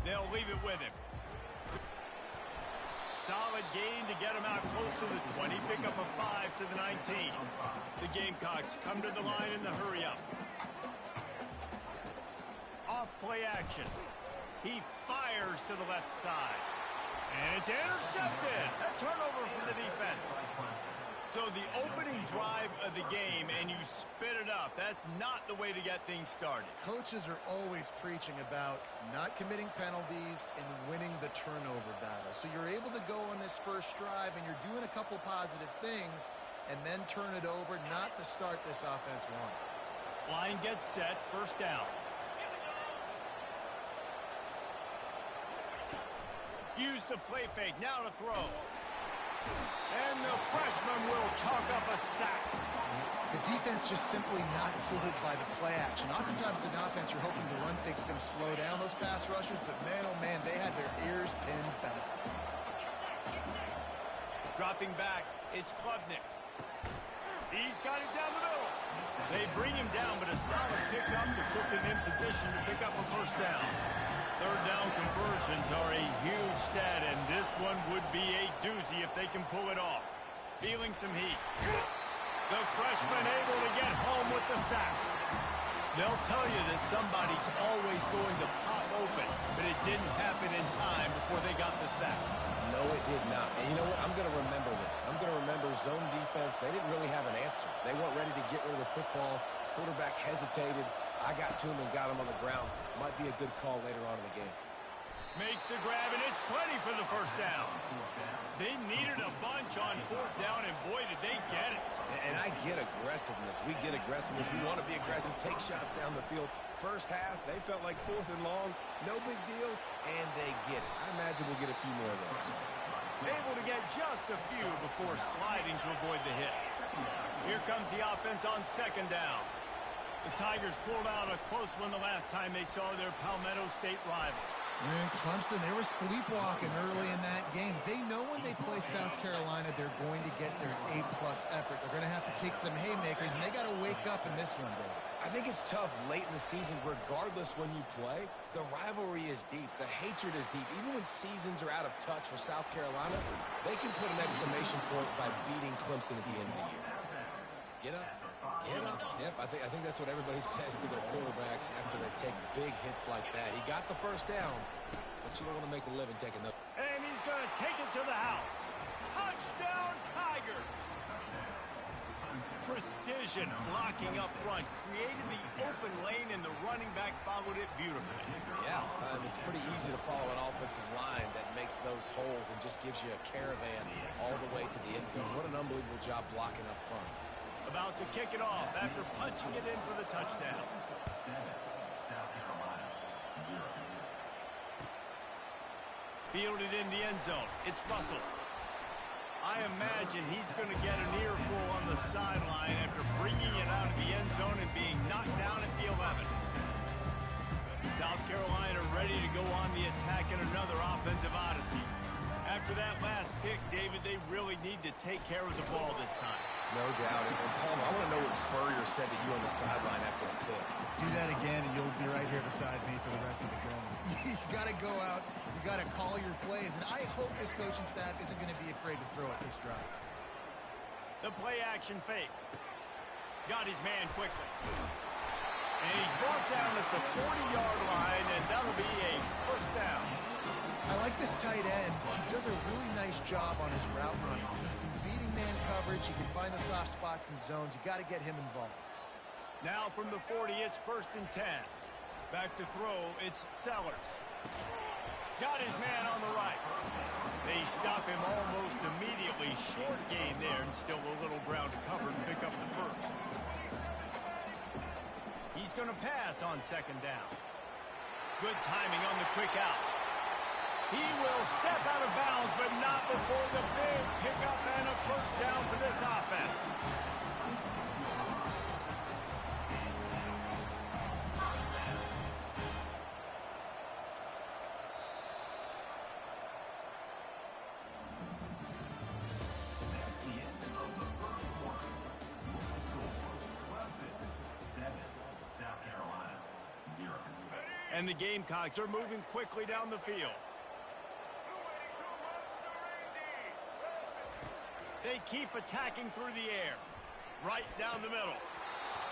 They'll leave it with him. Solid gain to get him out close to the 20. Pick up a 5 to the 19. The Gamecocks come to the line in the hurry-up. Off play action. He fires to the left side. And it's intercepted. A turnover from the defense. So the opening drive of the game, and you spit it up. That's not the way to get things started. Coaches are always preaching about not committing penalties and winning the turnover battle. So you're able to go on this first drive, and you're doing a couple positive things, and then turn it over, not to start this offense one. Line gets set, first down. Use the play fake, now to throw. And the freshman will chalk up a sack. The defense just simply not fooled by the play action. Oftentimes in offense, you're hoping the run fake's going to slow down those pass rushers, but man, oh man, they had their ears pinned back. Dropping back, it's Klubnik. He's got it down the middle. They bring him down, but a solid pickup to put them in position to pick up a first down. Third down conversions are a huge stat, and this one would be a doozy if they can pull it off. Feeling some heat. The freshman able to get home with the sack. They'll tell you that somebody's always going to pop open, but it didn't happen in time before they got the sack. No, it did not. And you know what? I'm going to remember this. I'm going to remember zone defense. They didn't really have an answer. They weren't ready to get rid of the football. Quarterback hesitated. I got to him and got him on the ground. Might be a good call later on in the game. Makes the grab, and it's plenty for the first down. They needed a bunch on fourth down, and boy, did they get it. And I get aggressiveness. We get aggressiveness. We want to be aggressive, take shots down the field. First half, they felt like fourth and long. No big deal, and they get it. I imagine we'll get a few more of those. Able to get just a few before sliding to avoid the hits. Here comes the offense on second down. The Tigers pulled out a close one the last time they saw their Palmetto State rivals. Man, Clemson, they were sleepwalking early in that game. They know when they play South Carolina, they're going to get their A-plus effort. They're going to have to take some haymakers, and they got to wake up in this one, Dave. I think it's tough late in the season, regardless when you play. The rivalry is deep. The hatred is deep. Even when seasons are out of touch for South Carolina, they can put an exclamation point by beating Clemson at the end of the year. Get up. Get up. Yep, I think that's what everybody says to their quarterbacks after they take big hits like that. He got the first down, but you don't want to make a living taking those. And he's going to take it to the house. Touchdown, Tigers! Precision blocking up front created the open lane, and the running back followed it beautifully. Yeah, it's pretty easy to follow an offensive line that makes those holes and just gives you a caravan all the way to the end zone. What an unbelievable job blocking up front. About to kick it off after punching it in for the touchdown. Fielded in the end zone. It's Russell. I imagine he's going to get an earful on the sideline after bringing it out of the end zone and being knocked down at the 11. South Carolina ready to go on the attack in another offensive odyssey. After that last pick, David, they really need to take care of the ball this time. No doubt. And Palmer, I want to know what Spurrier said to you on the sideline after the pick. Do that again, and you'll be right here beside me for the rest of the game. You got to go out. You got to call your plays, and I hope this coaching staff isn't going to be afraid to throw at this drive. The play action fake. Got his man quickly. And he's brought down at the 40-yard line, and that'll be a first down. I like this tight end. He does a really nice job on his route running. He's been beating man coverage. He can find the soft spots and zones. You got to get him involved. Now from the 40, it's 1st and 10. Back to throw, it's Sellers. Got his man on the right. They stop him almost immediately. Short gain there, and still a little ground to cover to pick up the first. He's going to pass on 2nd down. Good timing on the quick out. He will step out of bounds, but not before the big pickup and a 1st down for this offense. And the Gamecocks are moving quickly down the field. They keep attacking through the air. Right down the middle.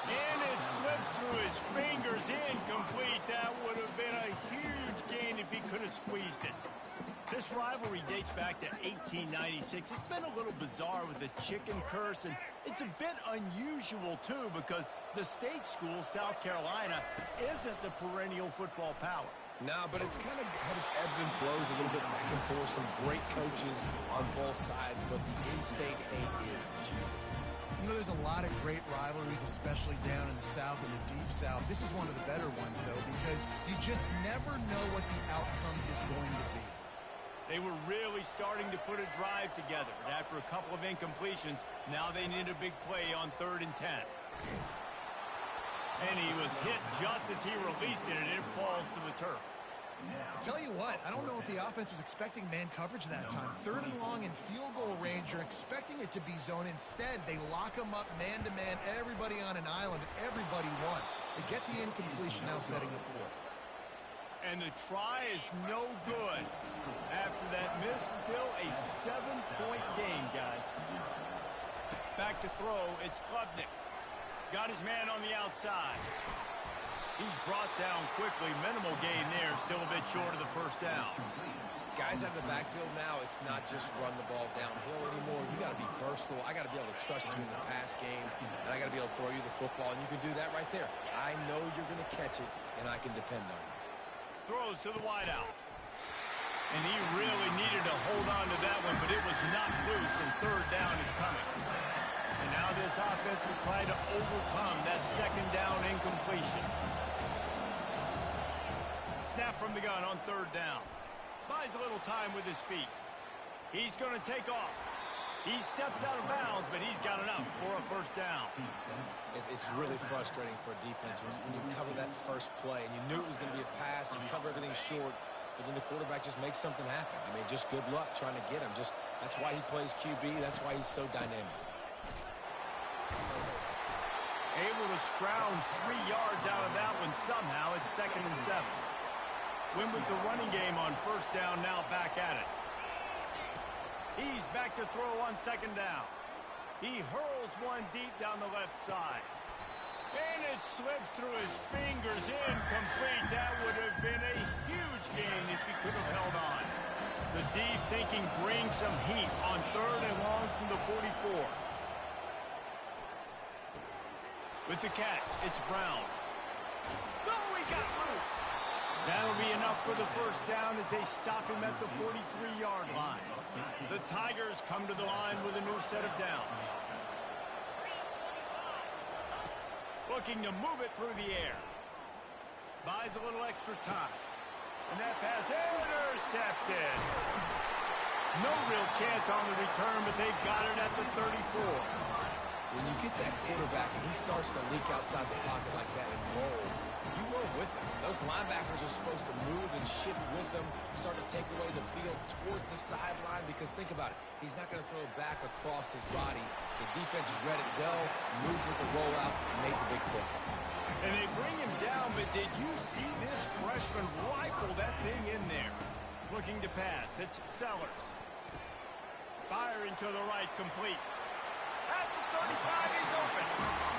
And it slips through his fingers. Incomplete. That would have been a huge gain if he could have squeezed it. This rivalry dates back to 1896. It's been a little bizarre with the chicken curse, and it's a bit unusual, too, because the state school, South Carolina, isn't the perennial football power. No, but it's kind of had its ebbs and flows a little bit back and forth. Some great coaches on both sides, but the in-state hate is beautiful. You know, there's a lot of great rivalries, especially down in the South and the Deep South. This is one of the better ones, though, because you just never know what the outcome is going to be. They were really starting to put a drive together, but after a couple of incompletions, now they need a big play on 3rd and 10. And he was hit just as he released it, and it falls to the turf. I'll tell you what, I don't know if the offense was expecting man coverage that time. 3rd and long in field goal range, you're expecting it to be zone. Instead, they lock them up man-to-man, everybody on an island, everybody won. They get the incompletion, now setting up 4th. And the try is no good. After that miss, still a 7-point game, guys. Back to throw, it's Klubnik. Got his man on the outside. He's brought down quickly. Minimal gain there, still a bit short of the 1st down. Guys out of the backfield now, it's not just run the ball downhill anymore. You got to be versatile. I got to be able to trust you in the pass game, and I got to be able to throw you the football, and you can do that right there. I know you're going to catch it, and I can depend on you. Throws to the wideout. And he really needed to hold on to that one, but it was not loose, and 3rd down is coming. And now this offense will try to overcome that 2nd down incompletion. Snap from the gun on 3rd down. Buys a little time with his feet. He's going to take off. He steps out of bounds, but he's got enough for a 1st down. It's really frustrating for a defense when you cover that first play, and you knew it was going to be a pass, you cover everything short, but then the quarterback just makes something happen. I mean, just good luck trying to get him. That's why he plays QB. That's why he's so dynamic. Able to scrounge 3 yards out of that one somehow. It's 2nd and 7. Win with the running game on 1st down, now back at it. He's back to throw on 2nd down. He hurls one deep down the left side. And it slips through his fingers. Incomplete. That would have been a huge gain if he could have held on. The D thinking bring some heat on 3rd and long from the 44. With the catch, it's Brown. No, he got loose. That'll be enough for the 1st down as they stop him at the 43-yard line. The Tigers come to the line with a new set of downs. Looking to move it through the air. Buys a little extra time. And that pass intercepted. No real chance on the return, but they've got it at the 34. When you get that quarterback and he starts to leak outside the pocket like that and roll, you roll with him. Those linebackers are supposed to move and shift with them, start to take away the field towards the sideline, because think about it. He's not going to throw it back across his body. The defense read it well, moved with the rollout, and made the big play. And they bring him down, but did you see this freshman rifle that thing in there? Looking to pass. It's Sellers. Fire into the right, complete. At the 35, he's open.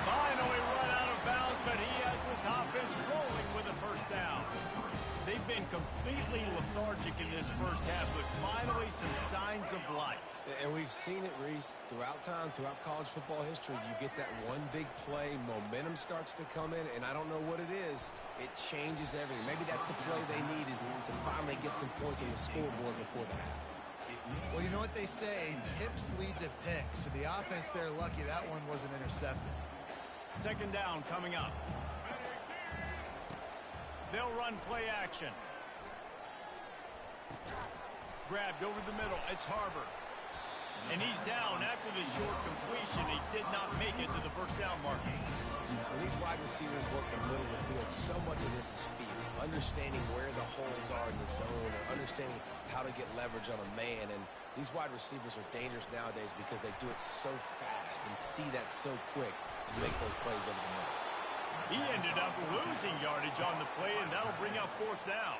Finally run out of bounds, but he has this offense rolling with a first down. They've been completely lethargic in this first half, but finally some signs of life. And we've seen it, Reese, throughout time, throughout college football history. You get that one big play, momentum starts to come in, and I don't know what it is. It changes everything. Maybe that's the play they needed to finally get some points on the scoreboard before the half. Well, you know what they say, tips lead to picks. To the offense, they're lucky that one wasn't intercepted. Second down coming up. They'll run play action. Grabbed over the middle. It's Harbor. And he's down after the short completion. He did not make it to the first down marker. When these wide receivers work the middle of the field, so much of this is feel. Understanding where the holes are in the zone or understanding how to get leverage on a man. And these wide receivers are dangerous nowadays because they do it so fast and see that so quick and make those plays over the middle. He ended up losing yardage on the play, and that'll bring up fourth down.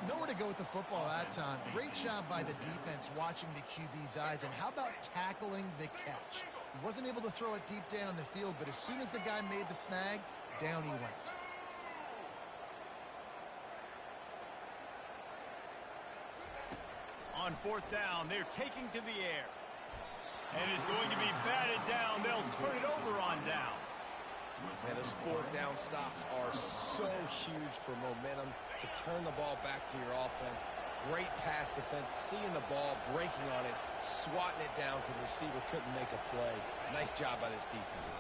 Nowhere to go with the football that time. Great job by the defense watching the QB's eyes. And how about tackling the catch? He wasn't able to throw it deep down the field, but as soon as the guy made the snag, down he went. On fourth down, they're taking to the air. And it's going to be batted down. They'll turn it over on downs. Man, those fourth down stops are so huge for momentum to turn the ball back to your offense. Great pass defense, seeing the ball, breaking on it, swatting it down so the receiver couldn't make a play. Nice job by this defense.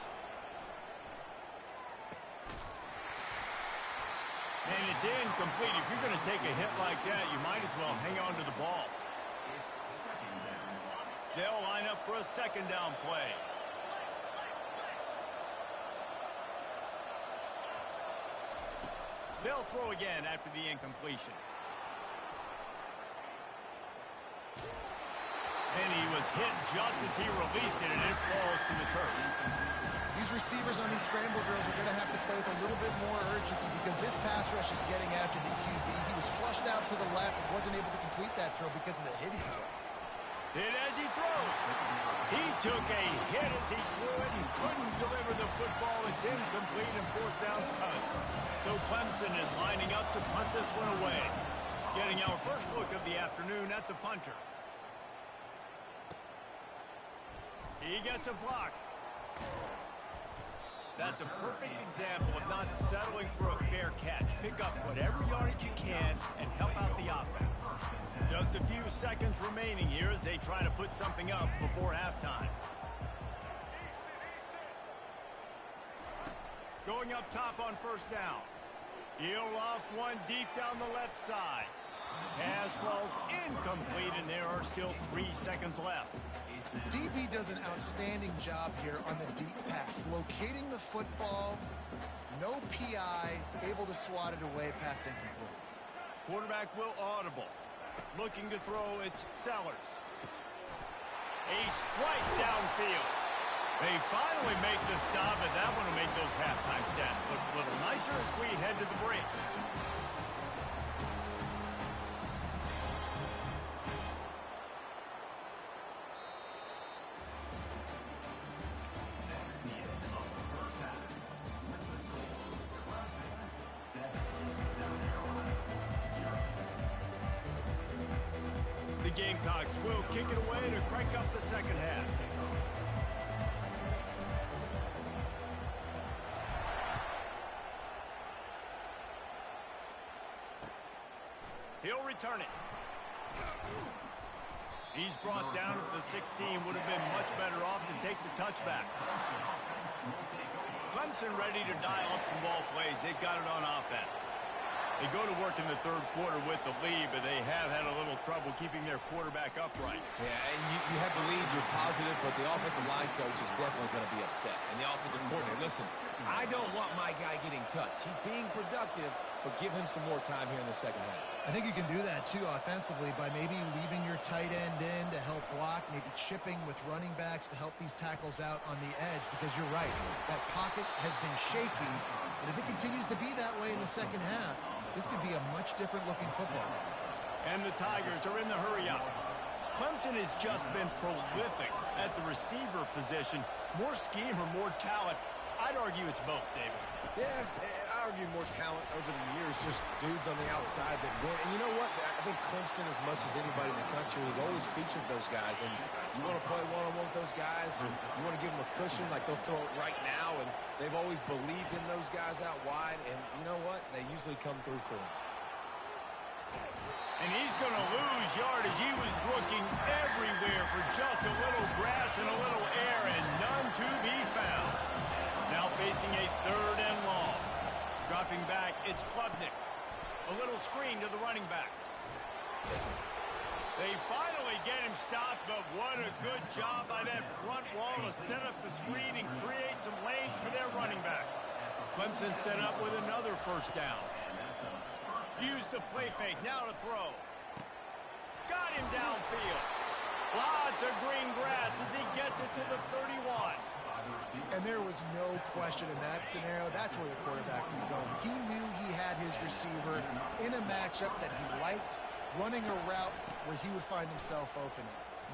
And it's incomplete. If you're going to take a hit like that, you might as well hang on to the ball. They'll line up for a second down play. They'll throw again after the incompletion. And he was hit just as he released it, and it falls to the turf. These receivers on these scramble drills are going to have to play with a little bit more urgency because this pass rush is getting after the QB. He was flushed out to the left and wasn't able to complete that throw because of the hit he took. Hit as he throws. He took a hit as he threw it and couldn't deliver the football. It's incomplete and fourth down's coming. So Clemson is lining up to punt this one away. Getting our first look of the afternoon at the punter. He gets a block. That's a perfect example of not settling for a fair catch. Pick up whatever yardage you can and help out the offense. Just a few seconds remaining here as they try to put something up before halftime. Going up top on first down. He'll loft one deep down the left side. Pass falls incomplete, and there are still 3 seconds left. DB does an outstanding job here on the deep pass. Locating the football, no PI, able to swat it away, pass incomplete. Quarterback will audible. Looking to throw, it's Sellers. A strike downfield. They finally make the stop, and that one will make those halftime stats look a little nicer as we head to the break. The Gamecocks will kick it away to crank up the second half. He'll return it. He's brought down at the 16. Would have been much better off to take the touchback. Clemson ready to dial up some ball plays. They've got it on offense. They go to work in the third quarter with the lead, but they have had a little trouble keeping their quarterback upright. Yeah, and you have the lead, you're positive, but the offensive line coach is definitely going to be upset. And the offensive coordinator, listen, I don't want my guy getting touched. He's being productive, but give him some more time here in the second half. I think you can do that, too, offensively, by maybe leaving your tight end in to help block, maybe chipping with running backs to help these tackles out on the edge, because you're right. That pocket has been shaky, and if it continues to be that way in the second half, this could be a much different-looking football. And the Tigers are in the hurry-up. Clemson has just been prolific at the receiver position. More scheme or more talent? I'd argue it's both, David. Yeah, I argue more talent over the years, just dudes on the outside that win. And you know what? I think Clemson, as much as anybody in the country, has always featured those guys. And you want to play one-on-one with those guys, and you want to give them a cushion, like they'll throw it right now. And they've always believed in those guys out wide. And you know what? They usually come through for them. And he's going to lose yardage. He was looking everywhere for just a little grass and a little air, and none to be found. Now facing a 3rd and long. Dropping back, it's Klubnik. A little screen to the running back. They finally get him stopped, but what a good job by that front wall to set up the screen and create some lanes for their running back. Clemson set up with another 1st down. Use the play fake, now to throw. Got him downfield. Lots of green grass as he gets it to the 31. And there was no question in that scenario. That's where the quarterback was going. He knew he had his receiver in a matchup that he liked, running a route where he would find himself open.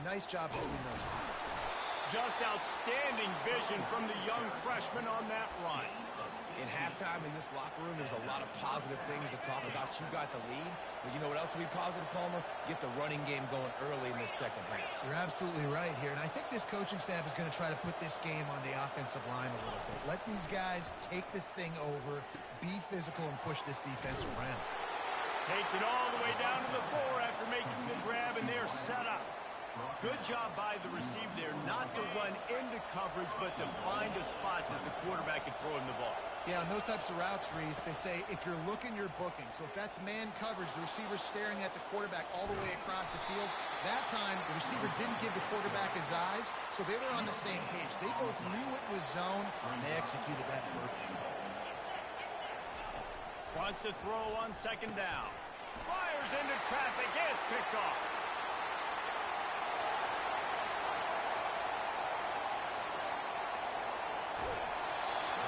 Nice job between those two. Just outstanding vision from the young freshman on that run. In halftime in this locker room, there's a lot of positive things to talk about. You got the lead, but you know what else will be positive, Palmer? Get the running game going early in this 2nd half. You're absolutely right here, and I think this coaching staff is going to try to put this game on the offensive line a little bit. Let these guys take this thing over, be physical, and push this defense around. Takes it all the way down to the 4 after making the grab, and they're set up. Good job by the receiver there, not to run into coverage, but to find a spot that the quarterback can throw him the ball. Yeah, on those types of routes, Reese, they say if you're looking, you're booking. So if that's man coverage, the receiver's staring at the quarterback all the way across the field. That time, the receiver didn't give the quarterback his eyes, so they were on the same page. They both knew it was zone, and they executed that perfectly. Wants to throw on 2nd down. Fires into traffic. It's picked off.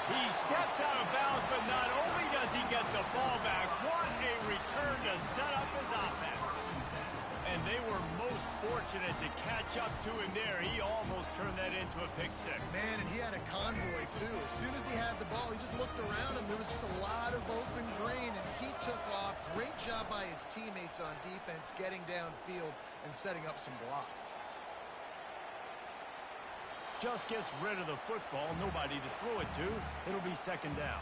He steps out of bounds, but not only does he get the ball back, what a return to set up his offense. And they were most fortunate to catch up to him there. He almost turned that into a pick 6. Man, and he had a convoy, too. As soon as he had the ball, he just looked around, and there was just a lot of open green, and he took off. Great job by his teammates on defense, getting downfield and setting up some blocks. Just gets rid of the football, nobody to throw it to. It'll be 2nd down.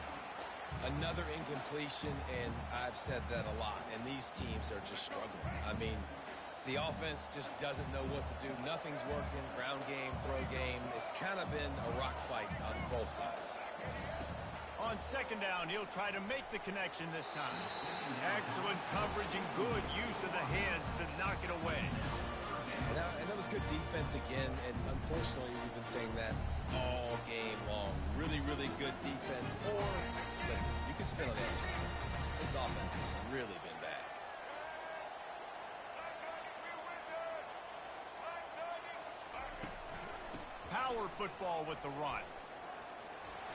Another incompletion, and I've said that a lot, and these teams are just struggling. I mean, the offense just doesn't know what to do. Nothing's working. Ground game, throw game. It's kind of been a rock fight on both sides. On 2nd down, he'll try to make the connection this time. Excellent coverage and good use of the hands to knock it away. And that was good defense again, and unfortunately we've been saying that all game long. Really, really good defense. Or, listen, you can spin on the other side. This offense has really been bad. Power football with the run.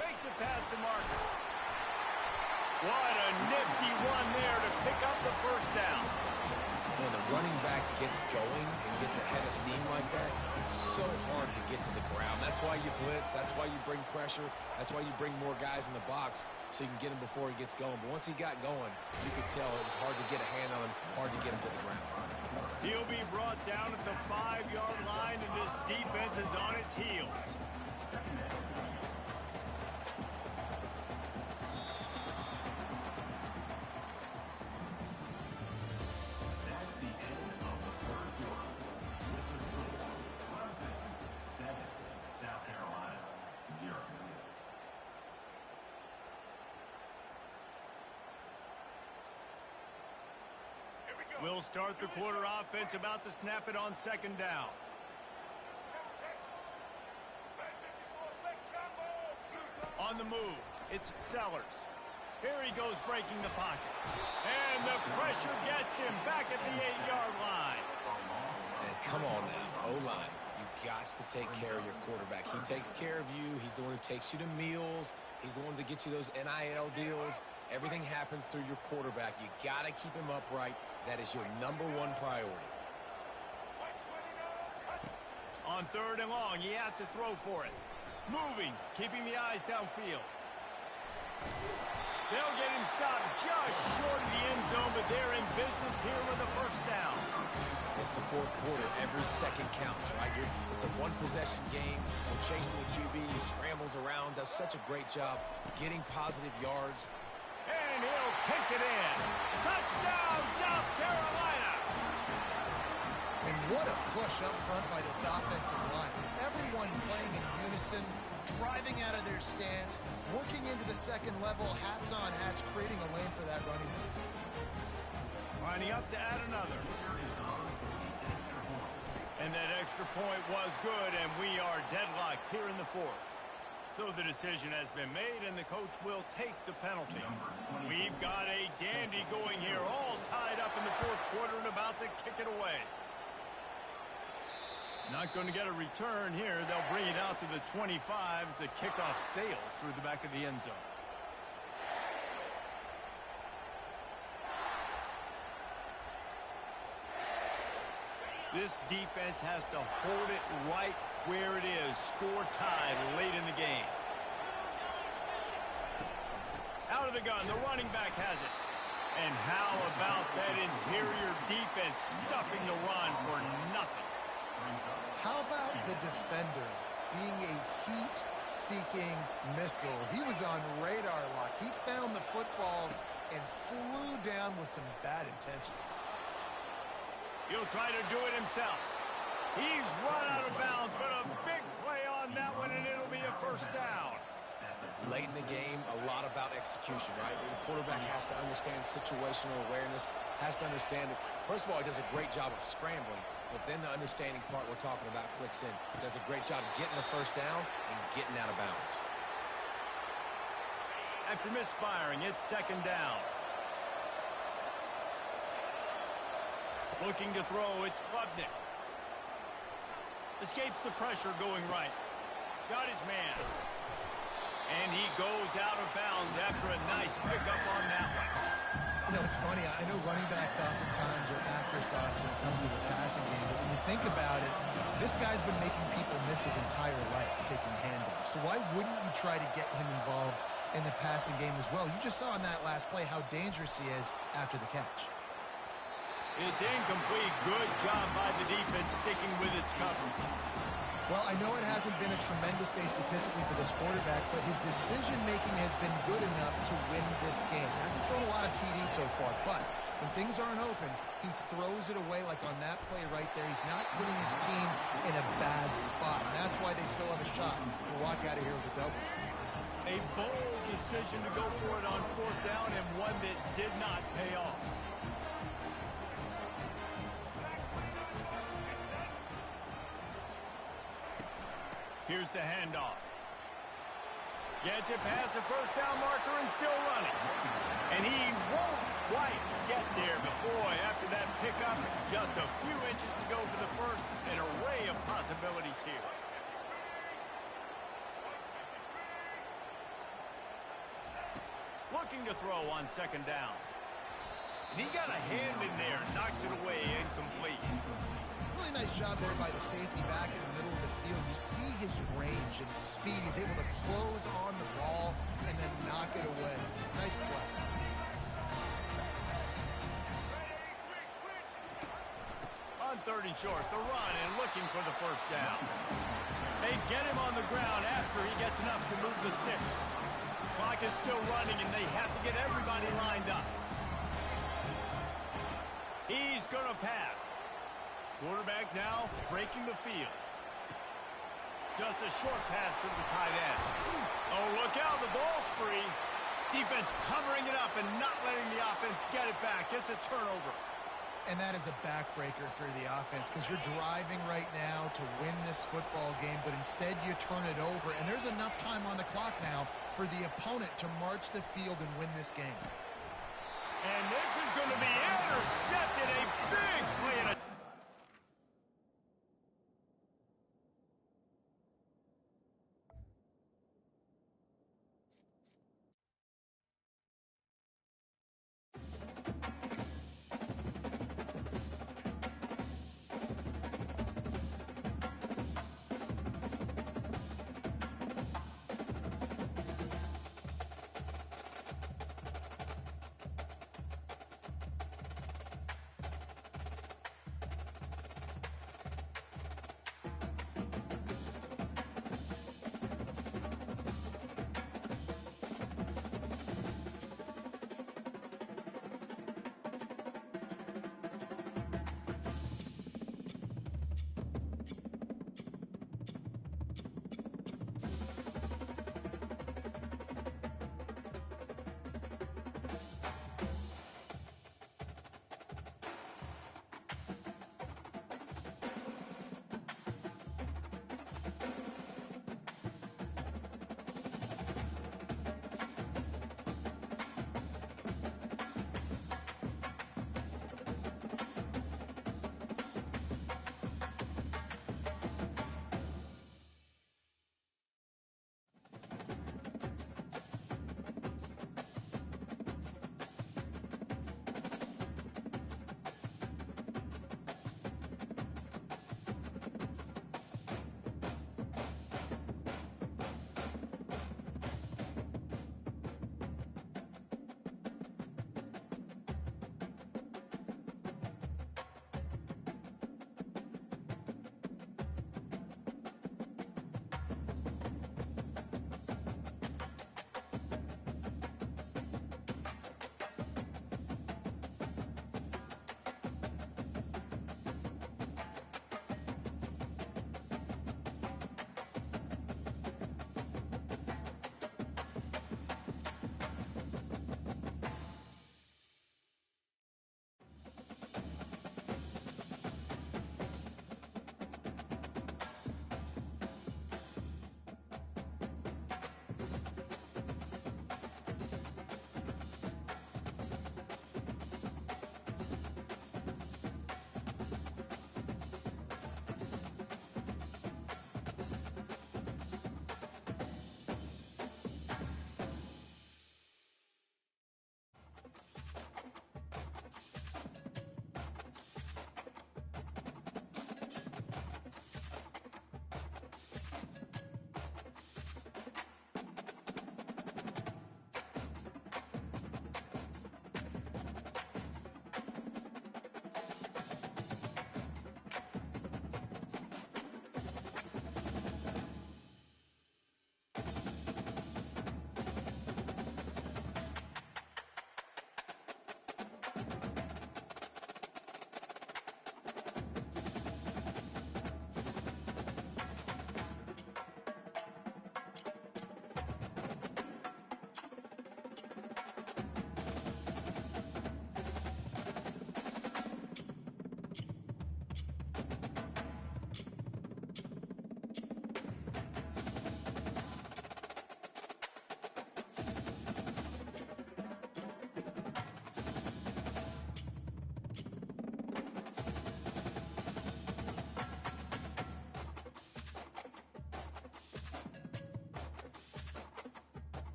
Makes it past the marker. What a nifty run there to pick up the 1st down. When the running back gets going and gets ahead of steam like that, it's so hard to get to the ground. That's why you blitz. That's why you bring pressure. That's why you bring more guys in the box so you can get him before he gets going. But once he got going, you could tell it was hard to get a hand on him, hard to get him to the ground. He'll be brought down at the 5-yard line, and this defense is on its heels. We'll start the quarter offense, about to snap it on 2nd down. On the move, it's Sellers. Here he goes breaking the pocket. And the pressure gets him back at the 8-yard line. And come on now, O-line. You got to take care of your quarterback. He takes care of you. He's the one who takes you to meals. He's the one that gets you those NIL deals. Everything happens through your quarterback. You got to keep him upright. That is your #1 priority. On 3rd and long, he has to throw for it. Moving, keeping the eyes downfield. They'll get him stopped just short of the end zone, but they're in business here with a first down. It's the 4th quarter. Every second counts, right? It's a one-possession game. We're chasing the QB. He scrambles around, does such a great job getting positive yards. And he'll take it in. Touchdown, South Carolina! And what a push up front by this offensive line. Everyone playing in unison, driving out of their stance, working into the second level, hats on hats, creating a lane for that running back. Lining up to add another. And that extra point was good, and we are deadlocked here in the 4th. So the decision has been made, and the coach will take the penalty. We've got a dandy going here, all tied up in the 4th quarter and about to kick it away. Not going to get a return here. They'll bring it out to the 25 as the kickoff sails through the back of the end zone. This defense has to hold it right where it is. Score tied late in the game. Out of the gun, the running back has it. And how about that interior defense stuffing the run for nothing? How about the defender being a heat-seeking missile? He was on radar lock. He found the football and flew down with some bad intentions. He'll try to do it himself. He's run out of bounds, but a big play on that one, and it'll be a first down. Late in the game, a lot about execution, right? The quarterback has to understand situational awareness, has to understand it. First of all, he does a great job of scrambling, but then the understanding part we're talking about clicks in. He does a great job of getting the first down and getting out of bounds. After misfiring, it's 2nd down. Looking to throw, it's Klubnik. Escapes the pressure going right. Got his man. And he goes out of bounds after a nice pickup on that one. You know, it's funny. I know running backs oftentimes are afterthoughts when it comes to the passing game, but when you think about it, this guy's been making people miss his entire life taking handoffs. So why wouldn't you try to get him involved in the passing game as well? You just saw in that last play how dangerous he is after the catch. It's incomplete. Good job by the defense sticking with its coverage. Well, I know it hasn't been a tremendous day statistically for this quarterback, but his decision-making has been good enough to win this game. He hasn't thrown a lot of TDs so far, but when things aren't open, he throws it away like on that play right there. He's not putting his team in a bad spot, and that's why they still have a shot to walk out of here with a double. A bold decision to go for it on 4th down, and one that did not pay off. Here's the handoff. Gets it past the first down marker and still running. And he won't quite get there. But boy, after that pickup, just a few inches to go for the first. An array of possibilities here. Looking to throw on 2nd down. And he got a hand in there, knocks it away, incomplete. Really nice job there by the safety back in the middle of the field. You see his range and his speed. He's able to close on the ball and then knock it away. Nice play. On 3rd and short, the run and looking for the first down. They get him on the ground after he gets enough to move the sticks. Clock is still running and they have to get everybody lined up. He's going to pass. Quarterback now breaking the field. Just a short pass to the tight end. Oh, look out, the ball's free. Defense covering it up and not letting the offense get it back. It's a turnover. And that is a backbreaker for the offense because you're driving right now to win this football game, but instead you turn it over. And there's enough time on the clock now for the opponent to march the field and win this game. And this is going to be intercepted. A big play and a